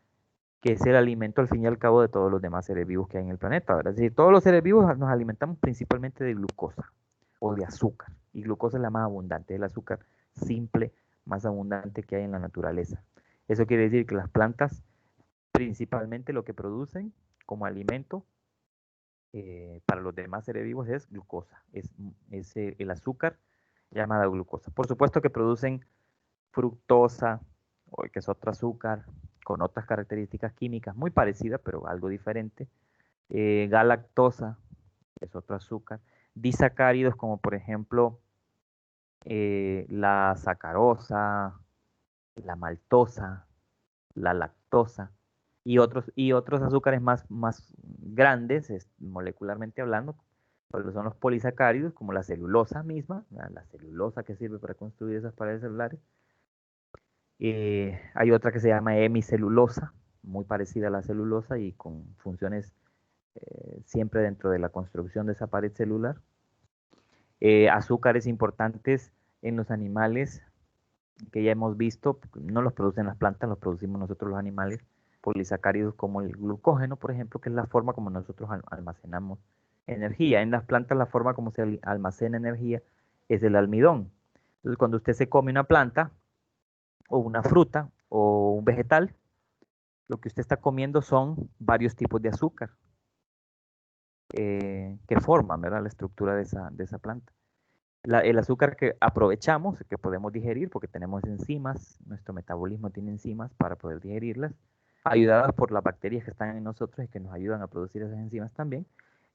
A: que es el alimento al fin y al cabo de todos los demás seres vivos que hay en el planeta, ¿verdad? Es decir, todos los seres vivos nos alimentamos principalmente de glucosa o de azúcar, y glucosa es la más abundante, es el azúcar simple más abundante que hay en la naturaleza. Eso quiere decir que las plantas principalmente lo que producen como alimento para los demás seres vivos es glucosa, es el azúcar llamada glucosa. Por supuesto que producen fructosa, que es otro azúcar, con otras características químicas muy parecidas, pero algo diferente. Galactosa, que es otro azúcar. Disacáridos, como por ejemplo la sacarosa, la maltosa, la lactosa y otros azúcares más grandes, molecularmente hablando, pues son los polisacáridos, como la celulosa misma, la celulosa que sirve para construir esas paredes celulares. Hay otra que se llama hemicelulosa, muy parecida a la celulosa y con funciones siempre dentro de la construcción de esa pared celular. Azúcares importantes en los animales que ya hemos visto, no los producen las plantas, los producimos nosotros los animales, polisacáridos como el glucógeno, por ejemplo, que es la forma como nosotros almacenamos energía. En las plantas la forma como se almacena energía es el almidón. Entonces, cuando usted se come una planta o una fruta o un vegetal, lo que usted está comiendo son varios tipos de azúcar que forman, ¿verdad?, la estructura de esa planta. El azúcar que aprovechamos, que podemos digerir, porque tenemos enzimas, nuestro metabolismo tiene enzimas para poder digerirlas, ayudadas por las bacterias que están en nosotros y que nos ayudan a producir esas enzimas también,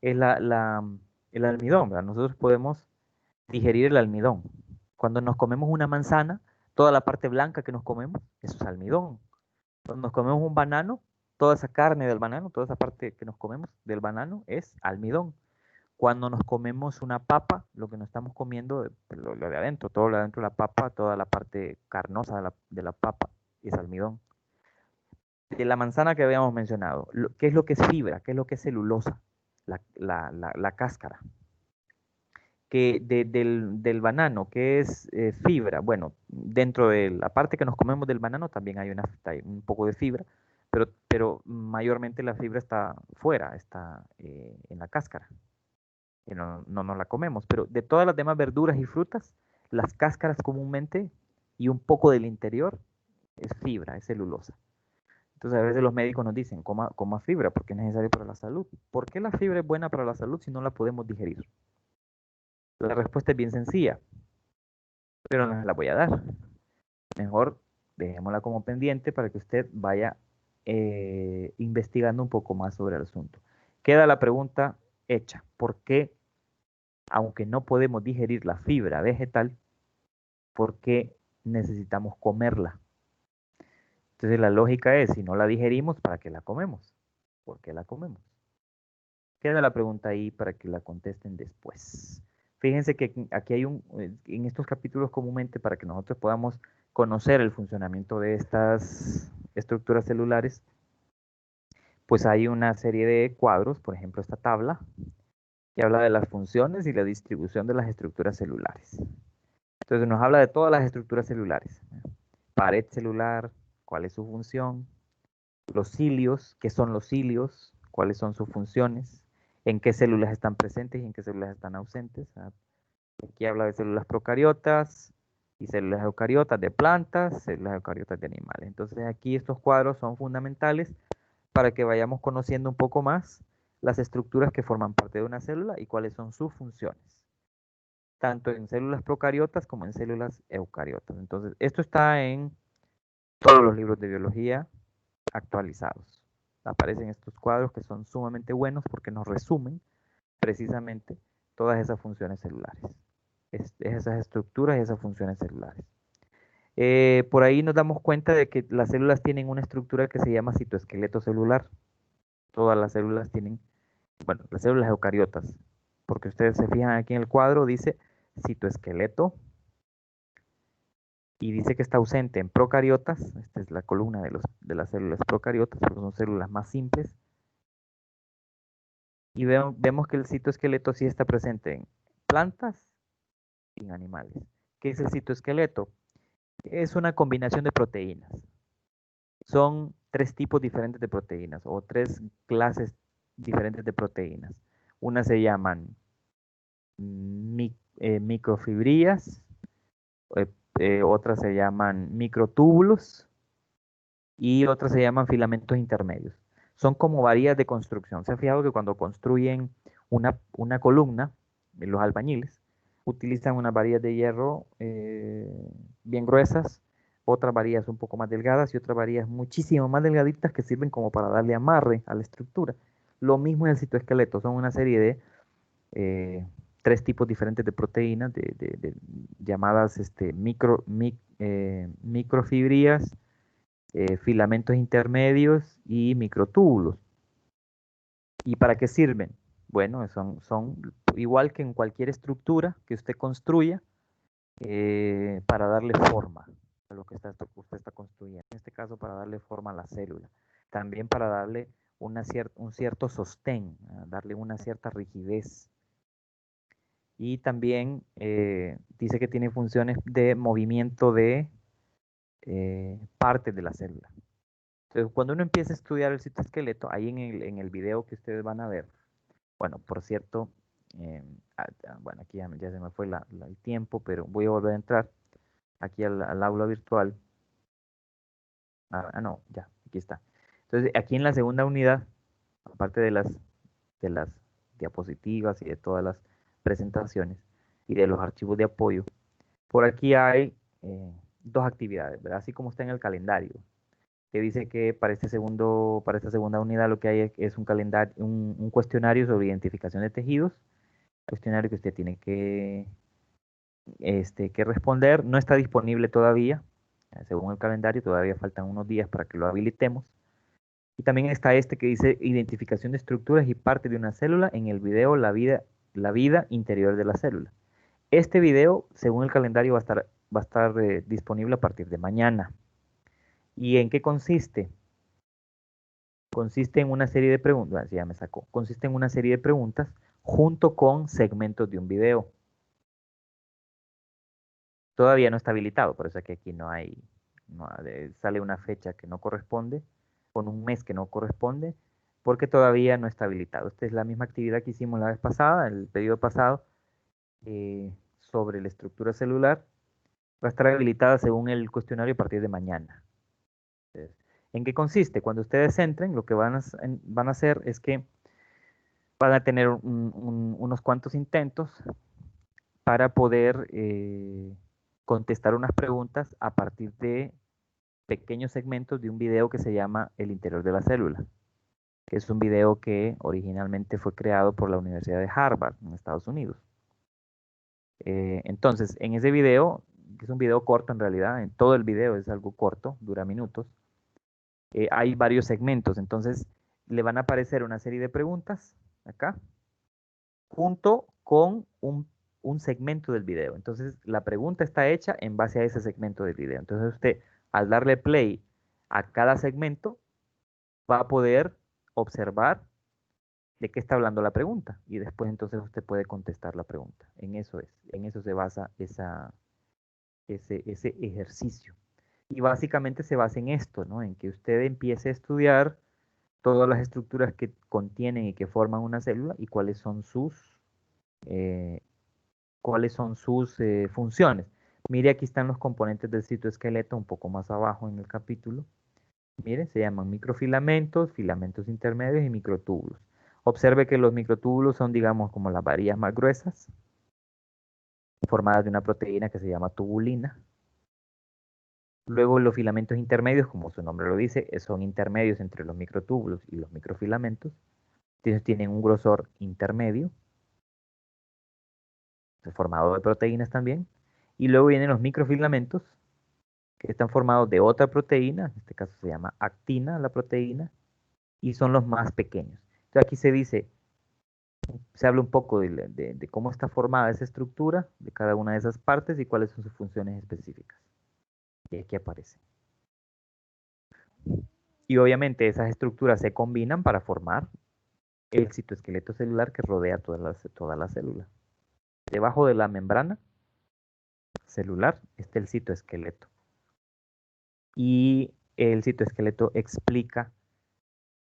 A: es el almidón, ¿verdad? Nosotros podemos digerir el almidón. Cuando nos comemos una manzana, toda la parte blanca que nos comemos, eso es almidón. Cuando nos comemos un banano, toda esa carne del banano, toda esa parte que nos comemos del banano es almidón. Cuando nos comemos una papa, lo que nos estamos comiendo, lo de adentro, todo lo de adentro de la papa, toda la parte carnosa de la papa es almidón. De la manzana que habíamos mencionado, ¿qué es lo que es fibra? ¿Qué es lo que es celulosa? La cáscara. Del banano, ¿qué es fibra? Bueno, dentro de la parte que nos comemos del banano también hay un poco de fibra, pero mayormente la fibra está fuera, está en la cáscara, que no nos la comemos. Pero de todas las demás verduras y frutas, las cáscaras comúnmente y un poco del interior es fibra, es celulosa. Entonces a veces los médicos nos dicen, coma fibra porque es necesario para la salud. ¿Por qué la fibra es buena para la salud si no la podemos digerir? La respuesta es bien sencilla, pero no se la voy a dar. Mejor dejémosla como pendiente para que usted vaya investigando un poco más sobre el asunto. Queda la pregunta hecha. ¿Por qué, aunque no podemos digerir la fibra vegetal, por qué necesitamos comerla? Entonces la lógica es, si no la digerimos, ¿para qué la comemos? ¿Por qué la comemos? Queda la pregunta ahí para que la contesten después. Fíjense que aquí hay en estos capítulos comúnmente para que nosotros podamos conocer el funcionamiento de estas estructuras celulares, pues hay una serie de cuadros, por ejemplo esta tabla, que habla de las funciones y la distribución de las estructuras celulares. Entonces nos habla de todas las estructuras celulares. Pared celular, cuál es su función, los cilios, qué son los cilios, cuáles son sus funciones, en qué células están presentes y en qué células están ausentes. Aquí habla de células procariotas y células eucariotas de plantas, células eucariotas de animales. Entonces aquí estos cuadros son fundamentales para que vayamos conociendo un poco más las estructuras que forman parte de una célula y cuáles son sus funciones, tanto en células procariotas como en células eucariotas. Entonces, esto está en todos los libros de biología actualizados. Aparecen estos cuadros que son sumamente buenos porque nos resumen precisamente todas esas funciones celulares, esas estructuras y esas funciones celulares. Por ahí nos damos cuenta de que las células tienen una estructura que se llama citoesqueleto celular. Todas las células tienen, bueno, las células eucariotas, porque ustedes se fijan aquí en el cuadro, dice citoesqueleto y dice que está ausente en procariotas. Esta es la columna de las células procariotas, porque son células más simples. Y vemos que el citoesqueleto sí está presente en plantas y en animales. ¿Qué es el citoesqueleto? Es una combinación de proteínas. Son tres tipos diferentes de proteínas o tres clases diferentes de proteínas. Unas se llaman microfibrillas, otras se llaman microtúbulos y otras se llaman filamentos intermedios. Son como varillas de construcción. Se ha fijado que cuando construyen una columna, los albañiles, utilizan unas varillas de hierro bien gruesas, otras varillas un poco más delgadas y otras varillas muchísimo más delgaditas que sirven como para darle amarre a la estructura. Lo mismo en el citoesqueleto, son una serie de tres tipos diferentes de proteínas llamadas microfibrillas, filamentos intermedios y microtúbulos. ¿Y para qué sirven? Bueno, son igual que en cualquier estructura que usted construya para darle forma a lo que usted está construyendo. En este caso, para darle forma a la célula. También para darle un cierto sostén, darle una cierta rigidez. Y también dice que tiene funciones de movimiento de partes de la célula. Entonces, cuando uno empieza a estudiar el citoesqueleto, ahí en el video que ustedes van a ver, bueno, por cierto, bueno, aquí ya se me fue el tiempo, pero voy a volver a entrar aquí al aula virtual. No, ya, aquí está. Entonces, aquí en la segunda unidad, aparte de las diapositivas y de todas las presentaciones y de los archivos de apoyo, por aquí hay dos actividades, ¿verdad? Así como está en el calendario, que dice que para esta segunda unidad lo que hay es un calendario, un cuestionario sobre identificación de tejidos, cuestionario que usted tiene que responder. No está disponible todavía, según el calendario, todavía faltan unos días para que lo habilitemos. Y también está este que dice identificación de estructuras y partes de una célula en el video la vida interior de la célula. Este video, según el calendario, va a estar disponible a partir de mañana. ¿Y en qué consiste? Consiste en una serie de preguntas, ya me sacó, consiste en una serie de preguntas junto con segmentos de un video. Todavía no está habilitado, por eso es que aquí sale una fecha que no corresponde, con un mes que no corresponde, porque todavía no está habilitado. Esta es la misma actividad que hicimos la vez pasada, el periodo pasado, sobre la estructura celular. Va a estar habilitada según el cuestionario a partir de mañana. ¿En qué consiste? Cuando ustedes entren, lo que van a hacer es que van a tener unos cuantos intentos para poder contestar unas preguntas a partir de pequeños segmentos de un video que se llama El interior de la célula, que es un video que originalmente fue creado por la Universidad de Harvard en Estados Unidos. Entonces, en ese video, que es un video corto en realidad, en todo el video es algo corto, dura minutos, hay varios segmentos. Entonces, le van a aparecer una serie de preguntas acá, junto con un segmento del video. Entonces, la pregunta está hecha en base a ese segmento del video. Entonces, usted, al darle play a cada segmento, va a poder observar de qué está hablando la pregunta y después entonces usted puede contestar la pregunta. En eso se basa ese ejercicio. Y básicamente se basa en esto, ¿no? En que usted empiece a estudiar todas las estructuras que contienen y que forman una célula y eh, cuáles son sus funciones. Mire, aquí están los componentes del citoesqueleto un poco más abajo en el capítulo. Mire, se llaman microfilamentos, filamentos intermedios y microtúbulos. Observe que los microtúbulos son, digamos, como las varillas más gruesas, formadas de una proteína que se llama tubulina. Luego los filamentos intermedios, como su nombre lo dice, son intermedios entre los microtúbulos y los microfilamentos. Entonces tienen un grosor intermedio, formado de proteínas también. Y luego vienen los microfilamentos, que están formados de otra proteína, en este caso se llama actina la proteína, y son los más pequeños. Entonces aquí se habla un poco de cómo está formada esa estructura, de cada una de esas partes y cuáles son sus funciones específicas. Y aquí aparece. Y obviamente esas estructuras se combinan para formar el citoesqueleto celular que rodea toda la célula. Debajo de la membrana celular está el citoesqueleto. Y el citoesqueleto explica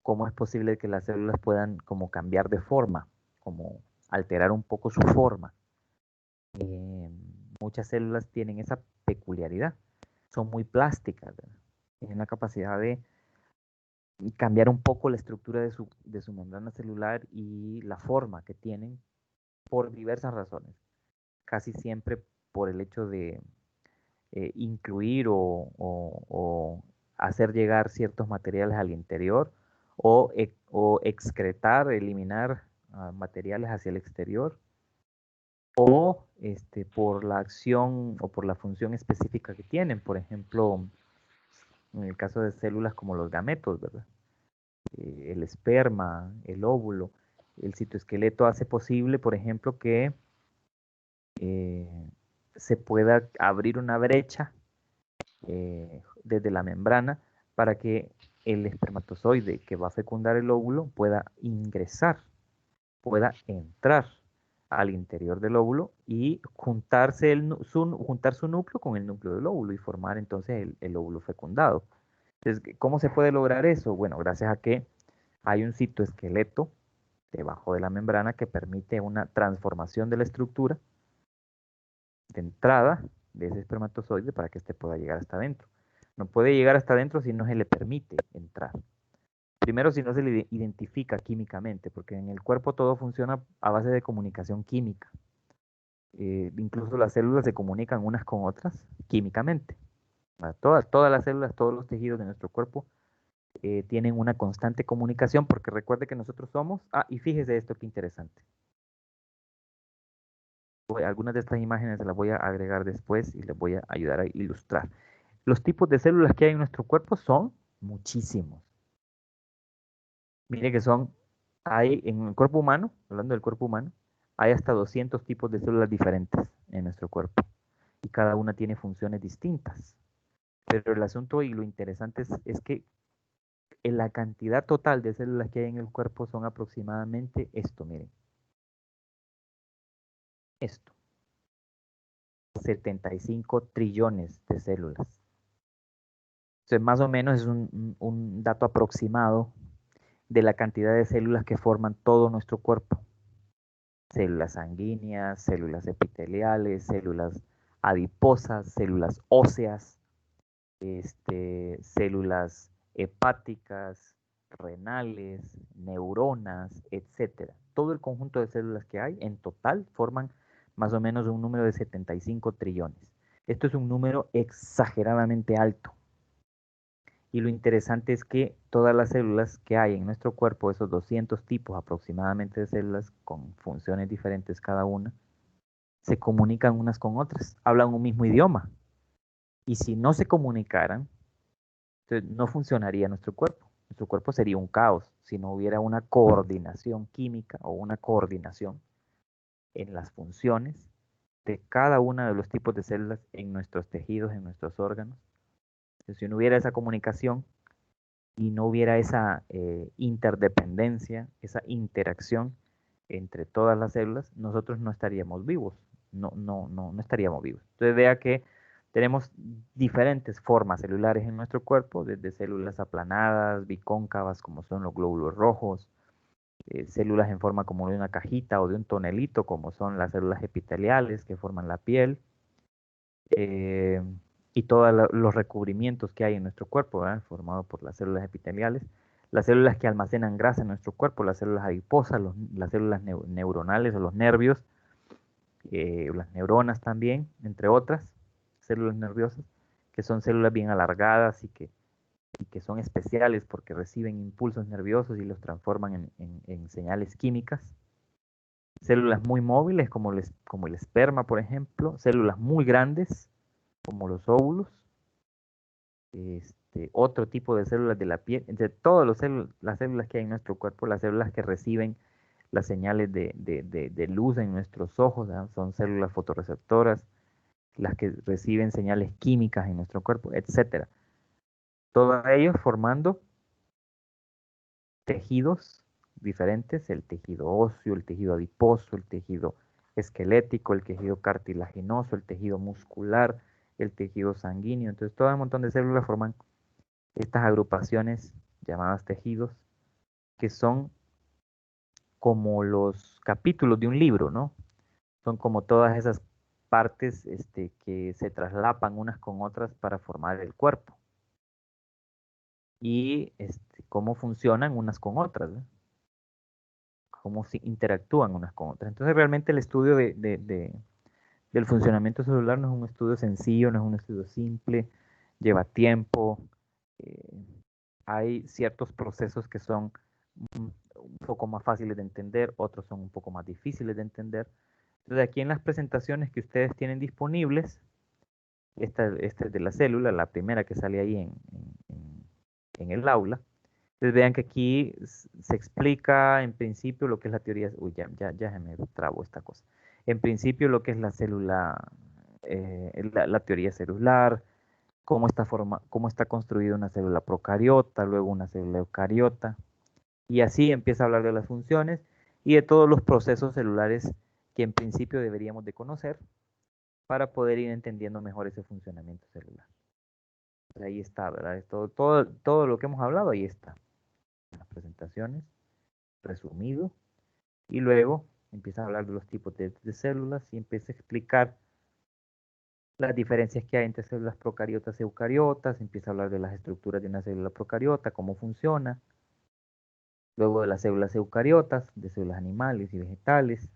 A: cómo es posible que las células puedan como cambiar de forma, como alterar un poco su forma. Muchas células tienen esa peculiaridad, son muy plásticas, ¿verdad? Tienen la capacidad de cambiar un poco la estructura de su membrana celular y la forma que tienen por diversas razones. Casi siempre por el hecho de incluir o hacer llegar ciertos materiales al interior o excretar, eliminar materiales hacia el exterior o por la acción o por la función específica que tienen. Por ejemplo, en el caso de células como los gametos, ¿verdad? El esperma, el óvulo, el citoesqueleto hace posible, por ejemplo, que eh, se pueda abrir una brecha desde la membrana para que el espermatozoide que va a fecundar el óvulo pueda ingresar, pueda entrar al interior del óvulo y juntar su núcleo con el núcleo del óvulo y formar entonces el óvulo fecundado. Entonces, ¿cómo se puede lograr eso? Bueno, gracias a que hay un citoesqueleto debajo de la membrana que permite una transformación de la estructura de entrada de ese espermatozoide para que éste pueda llegar hasta adentro. No puede llegar hasta adentro si no se le permite entrar. Primero, si no se le identifica químicamente, porque en el cuerpo todo funciona a base de comunicación química. Incluso las células se comunican unas con otras químicamente. Todas las células, todos los tejidos de nuestro cuerpo tienen una constante comunicación, porque recuerde que nosotros somos... Ah, y fíjese esto, qué interesante. Algunas de estas imágenes se las voy a agregar después y les voy a ayudar a ilustrar. Los tipos de células que hay en nuestro cuerpo son muchísimos. Mire que hay en el cuerpo humano, hablando del cuerpo humano, hay hasta 200 tipos de células diferentes en nuestro cuerpo y cada una tiene funciones distintas. Pero el asunto y lo interesante es que en la cantidad total de células que hay en el cuerpo son aproximadamente esto, miren, esto, 75 trillones de células. Entonces, más o menos es un dato aproximado de la cantidad de células que forman todo nuestro cuerpo. Células sanguíneas, células epiteliales, células adiposas, células óseas, células hepáticas, renales, neuronas, etcétera. Todo el conjunto de células que hay en total forman más o menos un número de 75 trillones. Esto es un número exageradamente alto. Y lo interesante es que todas las células que hay en nuestro cuerpo, esos 200 tipos aproximadamente de células con funciones diferentes cada una, se comunican unas con otras, hablan un mismo idioma. Y si no se comunicaran, entonces no funcionaría nuestro cuerpo. Nuestro cuerpo sería un caos si no hubiera una coordinación química o una coordinación en las funciones de cada uno de los tipos de células en nuestros tejidos, en nuestros órganos. Entonces, si no hubiera esa comunicación, y no hubiera esa interdependencia, esa interacción entre todas las células, nosotros no estaríamos vivos, no estaríamos vivos. Entonces vea que Tenemos diferentes formas celulares en nuestro cuerpo, desde células aplanadas, bicóncavas, como son los glóbulos rojos, células en forma como de una cajita o de un tonelito, como son las células epiteliales que forman la piel, eh, y todos los recubrimientos que hay en nuestro cuerpo, ¿verdad? Formados por las células epiteliales, las células que almacenan grasa en nuestro cuerpo, las células adiposas, las células neuronales o los nervios, las neuronas también, entre otras células nerviosas, que son células bien alargadas y que son especiales porque reciben impulsos nerviosos y los transforman en señales químicas. Células muy móviles como el esperma, por ejemplo. Células muy grandes como los óvulos. Otro tipo de células de la piel. Entre todas las células que hay en nuestro cuerpo, las células que reciben las señales de luz en nuestros ojos, ¿verdad? Son células fotorreceptoras, las que reciben señales químicas en nuestro cuerpo, etcétera. Todos ellos formando tejidos diferentes, el tejido óseo, el tejido adiposo, el tejido esquelético, el tejido cartilaginoso, el tejido muscular, el tejido sanguíneo. Entonces, todo un montón de células forman estas agrupaciones llamadas tejidos, que son como los capítulos de un libro, ¿no? Son como todas esas partes que se traslapan unas con otras para formar el cuerpo. Y cómo funcionan unas con otras, ¿no? Cómo se interactúan unas con otras. Entonces realmente el estudio del funcionamiento celular no es un estudio sencillo, no es un estudio simple, lleva tiempo, eh, hay ciertos procesos que son un poco más fáciles de entender, otros son un poco más difíciles de entender. Entonces aquí en las presentaciones que ustedes tienen disponibles, esta es de la célula, la primera que sale ahí en el aula. Entonces vean que aquí se explica en principio lo que es la teoría. Uy, ya se me trabó esta cosa. En principio lo que es la célula, la teoría celular, cómo está construida una célula procariota, luego una célula eucariota. Y así empieza a hablar de las funciones y de todos los procesos celulares que en principio deberíamos de conocer para poder ir entendiendo mejor ese funcionamiento celular. Pues ahí está, ¿verdad? Todo lo que hemos hablado, ahí está. En las presentaciones, resumido. Y luego empieza a hablar de los tipos de células y empieza a explicar las diferencias que hay entre células procariotas y eucariotas. Empieza a hablar de las estructuras de una célula procariota, cómo funciona. Luego de las células eucariotas, de células animales y vegetales.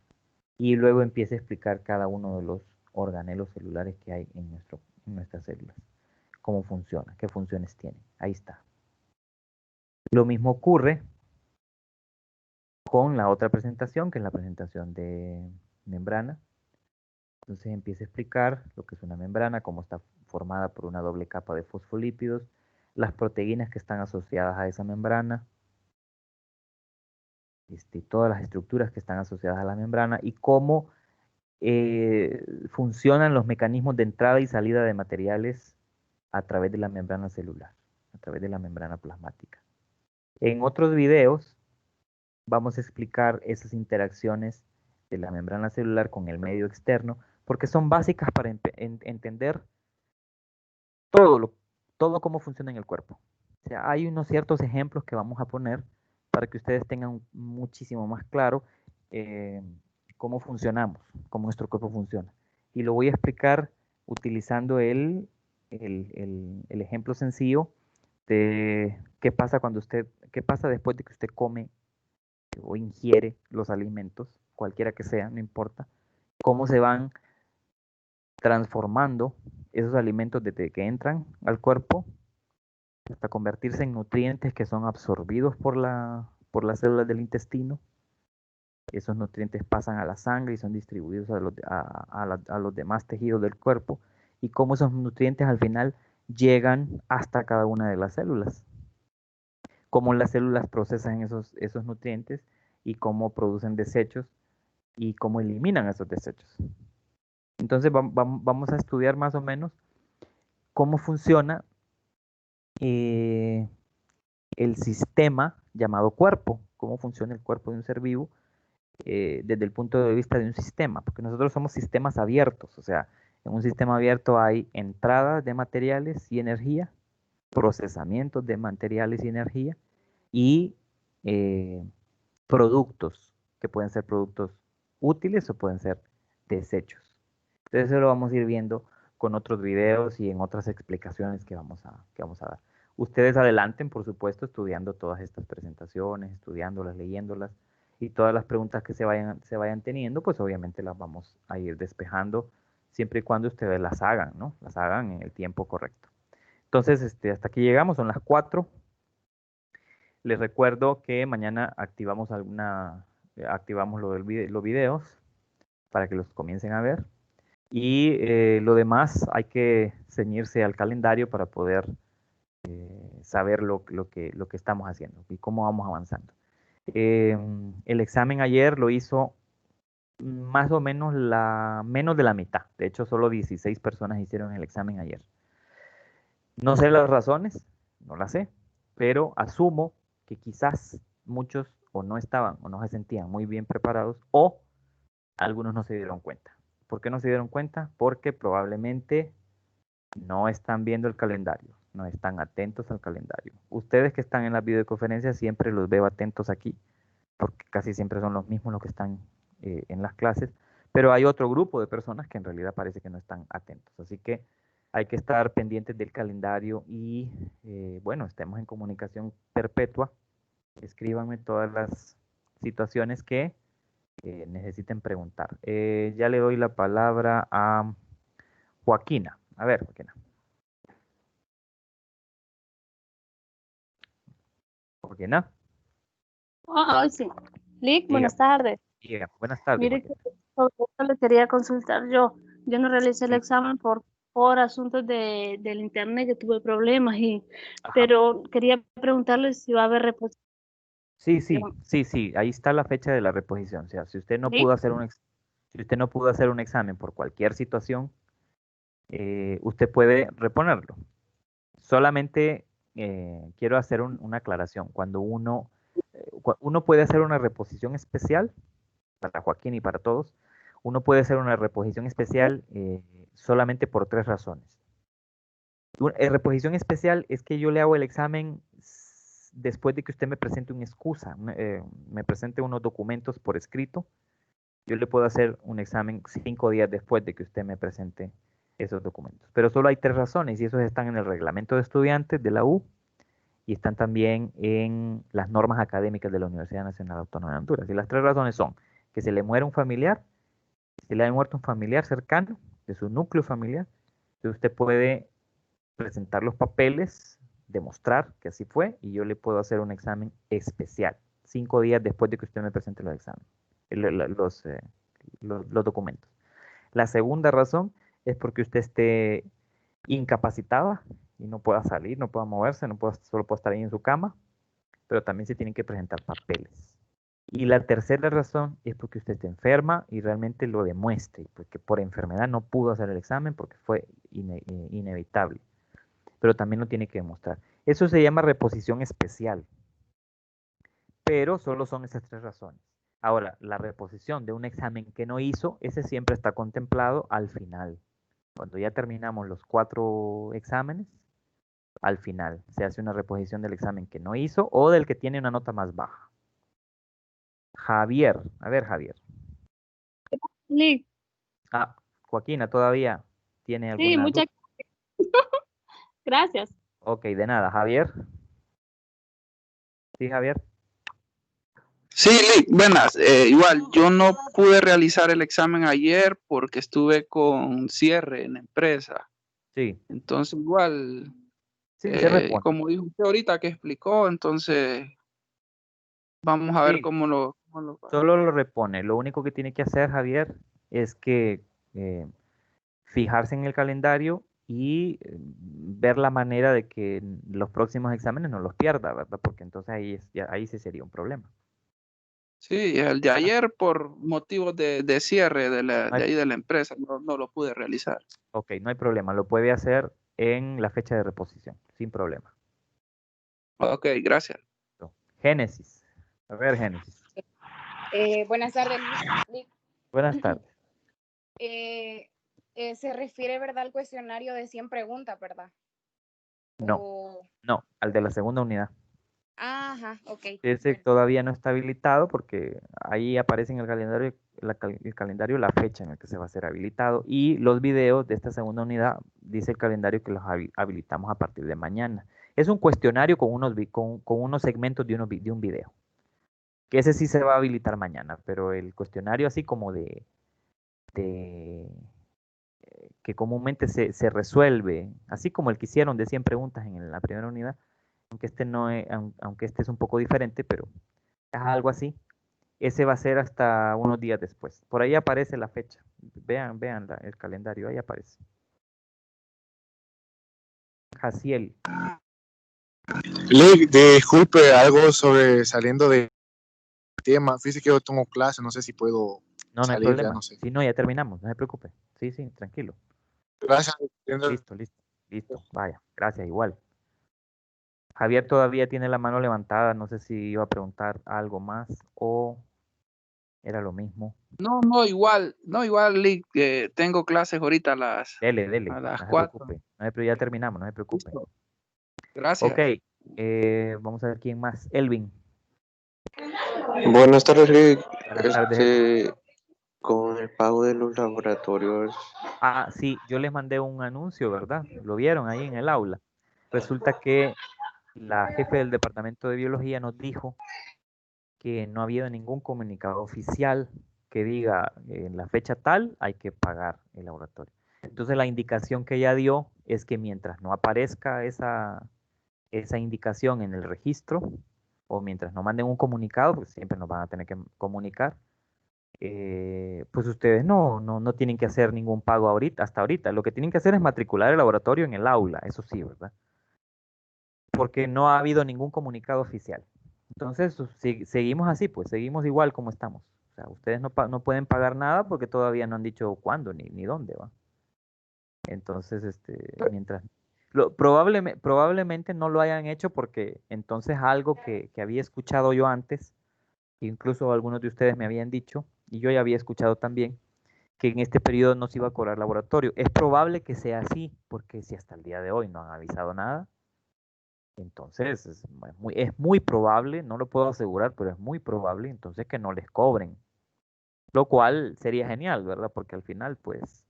A: Y luego empieza a explicar cada uno de los organelos celulares que hay en nuestras células. Cómo funciona, qué funciones tienen. Ahí está. Lo mismo ocurre con la otra presentación, que es la presentación de membrana. Entonces empieza a explicar lo que es una membrana, cómo está formada por una doble capa de fosfolípidos, las proteínas que están asociadas a esa membrana, todas las estructuras que están asociadas a la membrana y cómo funcionan los mecanismos de entrada y salida de materiales a través de la membrana celular, a través de la membrana plasmática. En otros videos vamos a explicar esas interacciones de la membrana celular con el medio externo, porque son básicas para entender todo, todo cómo funciona en el cuerpo. O sea, hay unos ciertos ejemplos que vamos a poner para que ustedes tengan muchísimo más claro eh, cómo funcionamos, cómo nuestro cuerpo funciona. Y lo voy a explicar utilizando el ejemplo sencillo de qué pasa después de que usted come o ingiere los alimentos, cualquiera que sea, no importa, cómo se van transformando esos alimentos desde que entran al cuerpo hasta convertirse en nutrientes que son absorbidos por las células del intestino. Esos nutrientes pasan a la sangre y son distribuidos a los demás tejidos del cuerpo y cómo esos nutrientes al final llegan hasta cada una de las células. Cómo las células procesan esos nutrientes y cómo producen desechos y cómo eliminan esos desechos. Entonces vamos a estudiar más o menos cómo funciona el sistema llamado cuerpo, cómo funciona el cuerpo de un ser vivo desde el punto de vista de un sistema, porque nosotros somos sistemas abiertos, o sea, En un sistema abierto hay entradas de materiales y energía, procesamientos de materiales y energía y eh, productos, que pueden ser productos útiles o pueden ser desechos. Entonces eso lo vamos a ir viendo con otros videos y en otras explicaciones que vamos a dar. Ustedes adelanten, por supuesto, estudiando todas estas presentaciones, estudiándolas, leyéndolas y todas las preguntas que se vayan teniendo, pues obviamente las vamos a ir despejando siempre y cuando ustedes las hagan, ¿no? Las hagan en el tiempo correcto. Entonces, hasta aquí llegamos, son las 4. Les recuerdo que mañana activamos los videos para que los comiencen a ver. Y lo demás hay que ceñirse al calendario para poder saber lo que estamos haciendo y cómo vamos avanzando. El examen ayer lo hizo más o menos menos de la mitad. De hecho, solo 16 personas hicieron el examen ayer. No sé las razones, no las sé, pero asumo que quizás muchos o no estaban o no se sentían muy bien preparados o algunos no se dieron cuenta. ¿Por qué no se dieron cuenta? Porque probablemente no están viendo el calendario, no están atentos al calendario. Ustedes que están en las videoconferencias siempre los veo atentos aquí, porque casi siempre son los mismos los que están en las clases, pero hay otro grupo de personas que en realidad parece que no están atentos. Así que hay que estar pendientes del calendario y bueno, estemos en comunicación perpetua. Escríbanme todas las situaciones que necesiten preguntar. Ya le doy la palabra a Joaquina. A ver, Joaquina. Joaquina,
B: Sí. Lick,
A: diga,
B: buenas tardes.
A: diga. Buenas tardes,
B: Mire que
A: Joaquina.
B: sobre esto le quería consultar yo. Yo no realicé el
A: Sí.
B: examen por asuntos del internet que tuve problemas
A: Ajá.
B: pero quería preguntarle si va a haber reposición.
A: Sí, sí, sí, sí. Ahí está la fecha de la reposición. O sea, si usted no
B: Lick,
A: pudo hacer si usted no pudo hacer un examen por cualquier situación, usted puede reponerlo. Solamente quiero hacer una aclaración. Cuando uno puede hacer una reposición especial, para Joaquín y para todos, uno puede hacer una reposición especial solamente por 3 razones. Reposición especial es que yo le hago el examen después de que usted me presente una excusa, me presente unos documentos por escrito. Yo le puedo hacer un examen 5 días después de que usted me presente esos documentos. Pero solo hay 3 razones y esos están en el reglamento de estudiantes de la U y están también en las normas académicas de la Universidad Nacional Autónoma de Honduras. Y las 3 razones son que se le muera un familiar, si le ha muerto un familiar cercano de su núcleo familiar, entonces usted puede presentar los papeles, demostrar que así fue y yo le puedo hacer un examen especial 5 días después de que usted me presente los exámenes, los documentos. La segunda razón es porque usted esté incapacitada y no pueda salir, no pueda moverse, solo pueda estar ahí en su cama, pero también se tienen que presentar papeles. Y la tercera razón es porque usted está enferma y realmente lo demuestre, porque por enfermedad no pudo hacer el examen porque fue inevitable, pero también lo tiene que demostrar. Eso se llama reposición especial, pero solo son esas 3 razones. Ahora, la reposición de un examen que no hizo, ese siempre está contemplado al final. Cuando ya terminamos los 4 exámenes, al final se hace una reposición del examen que no hizo o del que tiene una nota más baja. Javier, a ver Javier.
B: Lick,
A: Ah, Joaquina, ¿todavía tiene
B: sí,
A: alguna duda?
B: muchas gracias.
A: Ok, de nada. Javier. Sí, Javier.
C: Sí, Lick, buenas. Igual, yo no pude realizar el examen ayer porque estuve con cierre en la empresa.
A: Sí,
C: Entonces, igual,
A: sí, se repone.
C: como dijo usted ahorita que explicó, entonces vamos a ver
A: Sí,
C: cómo lo
A: solo lo repone. Lo único que tiene que hacer, Javier, es que fijarse en el calendario y ver la manera de que los próximos exámenes no los pierda, ¿verdad? Porque entonces ahí sí sería un problema.
C: Sí, el de
A: Ah,
C: ayer por motivos de cierre
A: no
C: de
A: hay-
C: ahí de la empresa, no lo pude realizar.
A: ok, no hay problema. Lo puede hacer en la fecha de reposición, sin problema.
C: Ok, gracias.
A: Listo. Génesis. A ver, Génesis.
D: Buenas tardes, Lick.
A: Buenas tardes.
D: Eh, se refiere, ¿verdad?, al cuestionario de 100 preguntas, ¿verdad?
A: No,
D: O...
A: no, al de la segunda unidad.
D: Ajá, ok.
A: Ese
D: Bueno.
A: todavía no está habilitado porque ahí aparece en el calendario, el calendario la fecha en la que se va a ser habilitado y los videos de esta segunda unidad dice el calendario que los habilitamos a partir de mañana. Es un cuestionario con unos segmentos de un video, que ese sí se va a habilitar mañana, pero el cuestionario así como de que comúnmente se resuelve, así como el que hicieron de 100 preguntas en la primera unidad, aunque este no es, aunque este es un poco diferente, pero es algo así. Ese va a ser hasta unos días después. Por ahí aparece la fecha. Vean el calendario, ahí aparece. Jaciel.
E: Lick, disculpe, algo sobre saliendo de tema. Fíjese que yo tomo clase, no sé si puedo
A: No, no hay
E: salir, ya
A: problema.
E: no sé.
A: Si no, ya terminamos, no se preocupe. Sí, sí, tranquilo.
E: Gracias.
A: Listo. Vaya, gracias, igual. Javier todavía tiene la mano levantada, no sé si iba a preguntar algo más o era lo mismo.
C: No, igual, Lick, tengo clases ahorita
A: Dele,
C: a las
A: no se
C: 4.
A: preocupe. Pero ya terminamos, no se preocupe.
C: Listo. Gracias.
A: Ok, vamos a ver quién más. Elvin.
F: Buenas tardes, Rick.
A: Buenas tardes, Elvin.
F: Con el pago de los laboratorios.
A: Ah, sí, yo les mandé un anuncio, ¿verdad? Lo vieron ahí en el aula. Resulta que la jefe del departamento de biología nos dijo que no ha habido ningún comunicado oficial que diga en la fecha tal hay que pagar el laboratorio. Entonces la indicación que ella dio es que mientras no aparezca esa indicación en el registro o mientras no manden un comunicado, pues siempre nos van a tener que comunicar, pues ustedes no tienen que hacer ningún pago ahorita, hasta ahorita. Lo que tienen que hacer es matricular el laboratorio en el aula, eso sí, ¿verdad? Porque no ha habido ningún comunicado oficial. Entonces, seguimos así, pues seguimos igual como estamos. O sea, ustedes no pueden pagar nada porque todavía no han dicho cuándo ni dónde va. Entonces, mientras... probablemente no lo hayan hecho porque entonces algo que había escuchado yo antes, incluso algunos de ustedes me habían dicho, y yo ya había escuchado también, que en este periodo no se iba a cobrar laboratorio. Es probable que sea así, porque si hasta el día de hoy no han avisado nada, entonces es muy probable, no lo puedo asegurar, pero es muy probable entonces que no les cobren. Lo cual sería genial, ¿verdad? Porque al final, pues,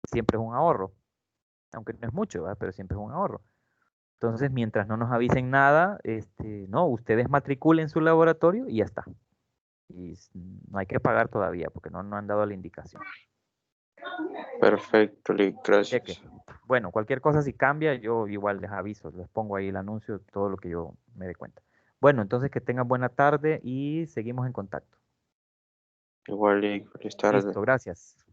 A: siempre es un ahorro. Aunque no es mucho, ¿verdad? Pero siempre es un ahorro. Entonces, mientras no nos avisen nada, no, ustedes matriculen su laboratorio y ya está. Y no hay que pagar todavía porque no han dado la indicación.
F: Perfecto, Lick,
A: Cheque.
F: gracias.
A: Bueno, cualquier cosa si cambia, yo igual les aviso, les pongo ahí el anuncio, todo lo que yo me dé cuenta. Bueno, entonces que tengan buena tarde y seguimos en contacto.
F: Igual, Lick, feliz tarde.
A: Listo, gracias.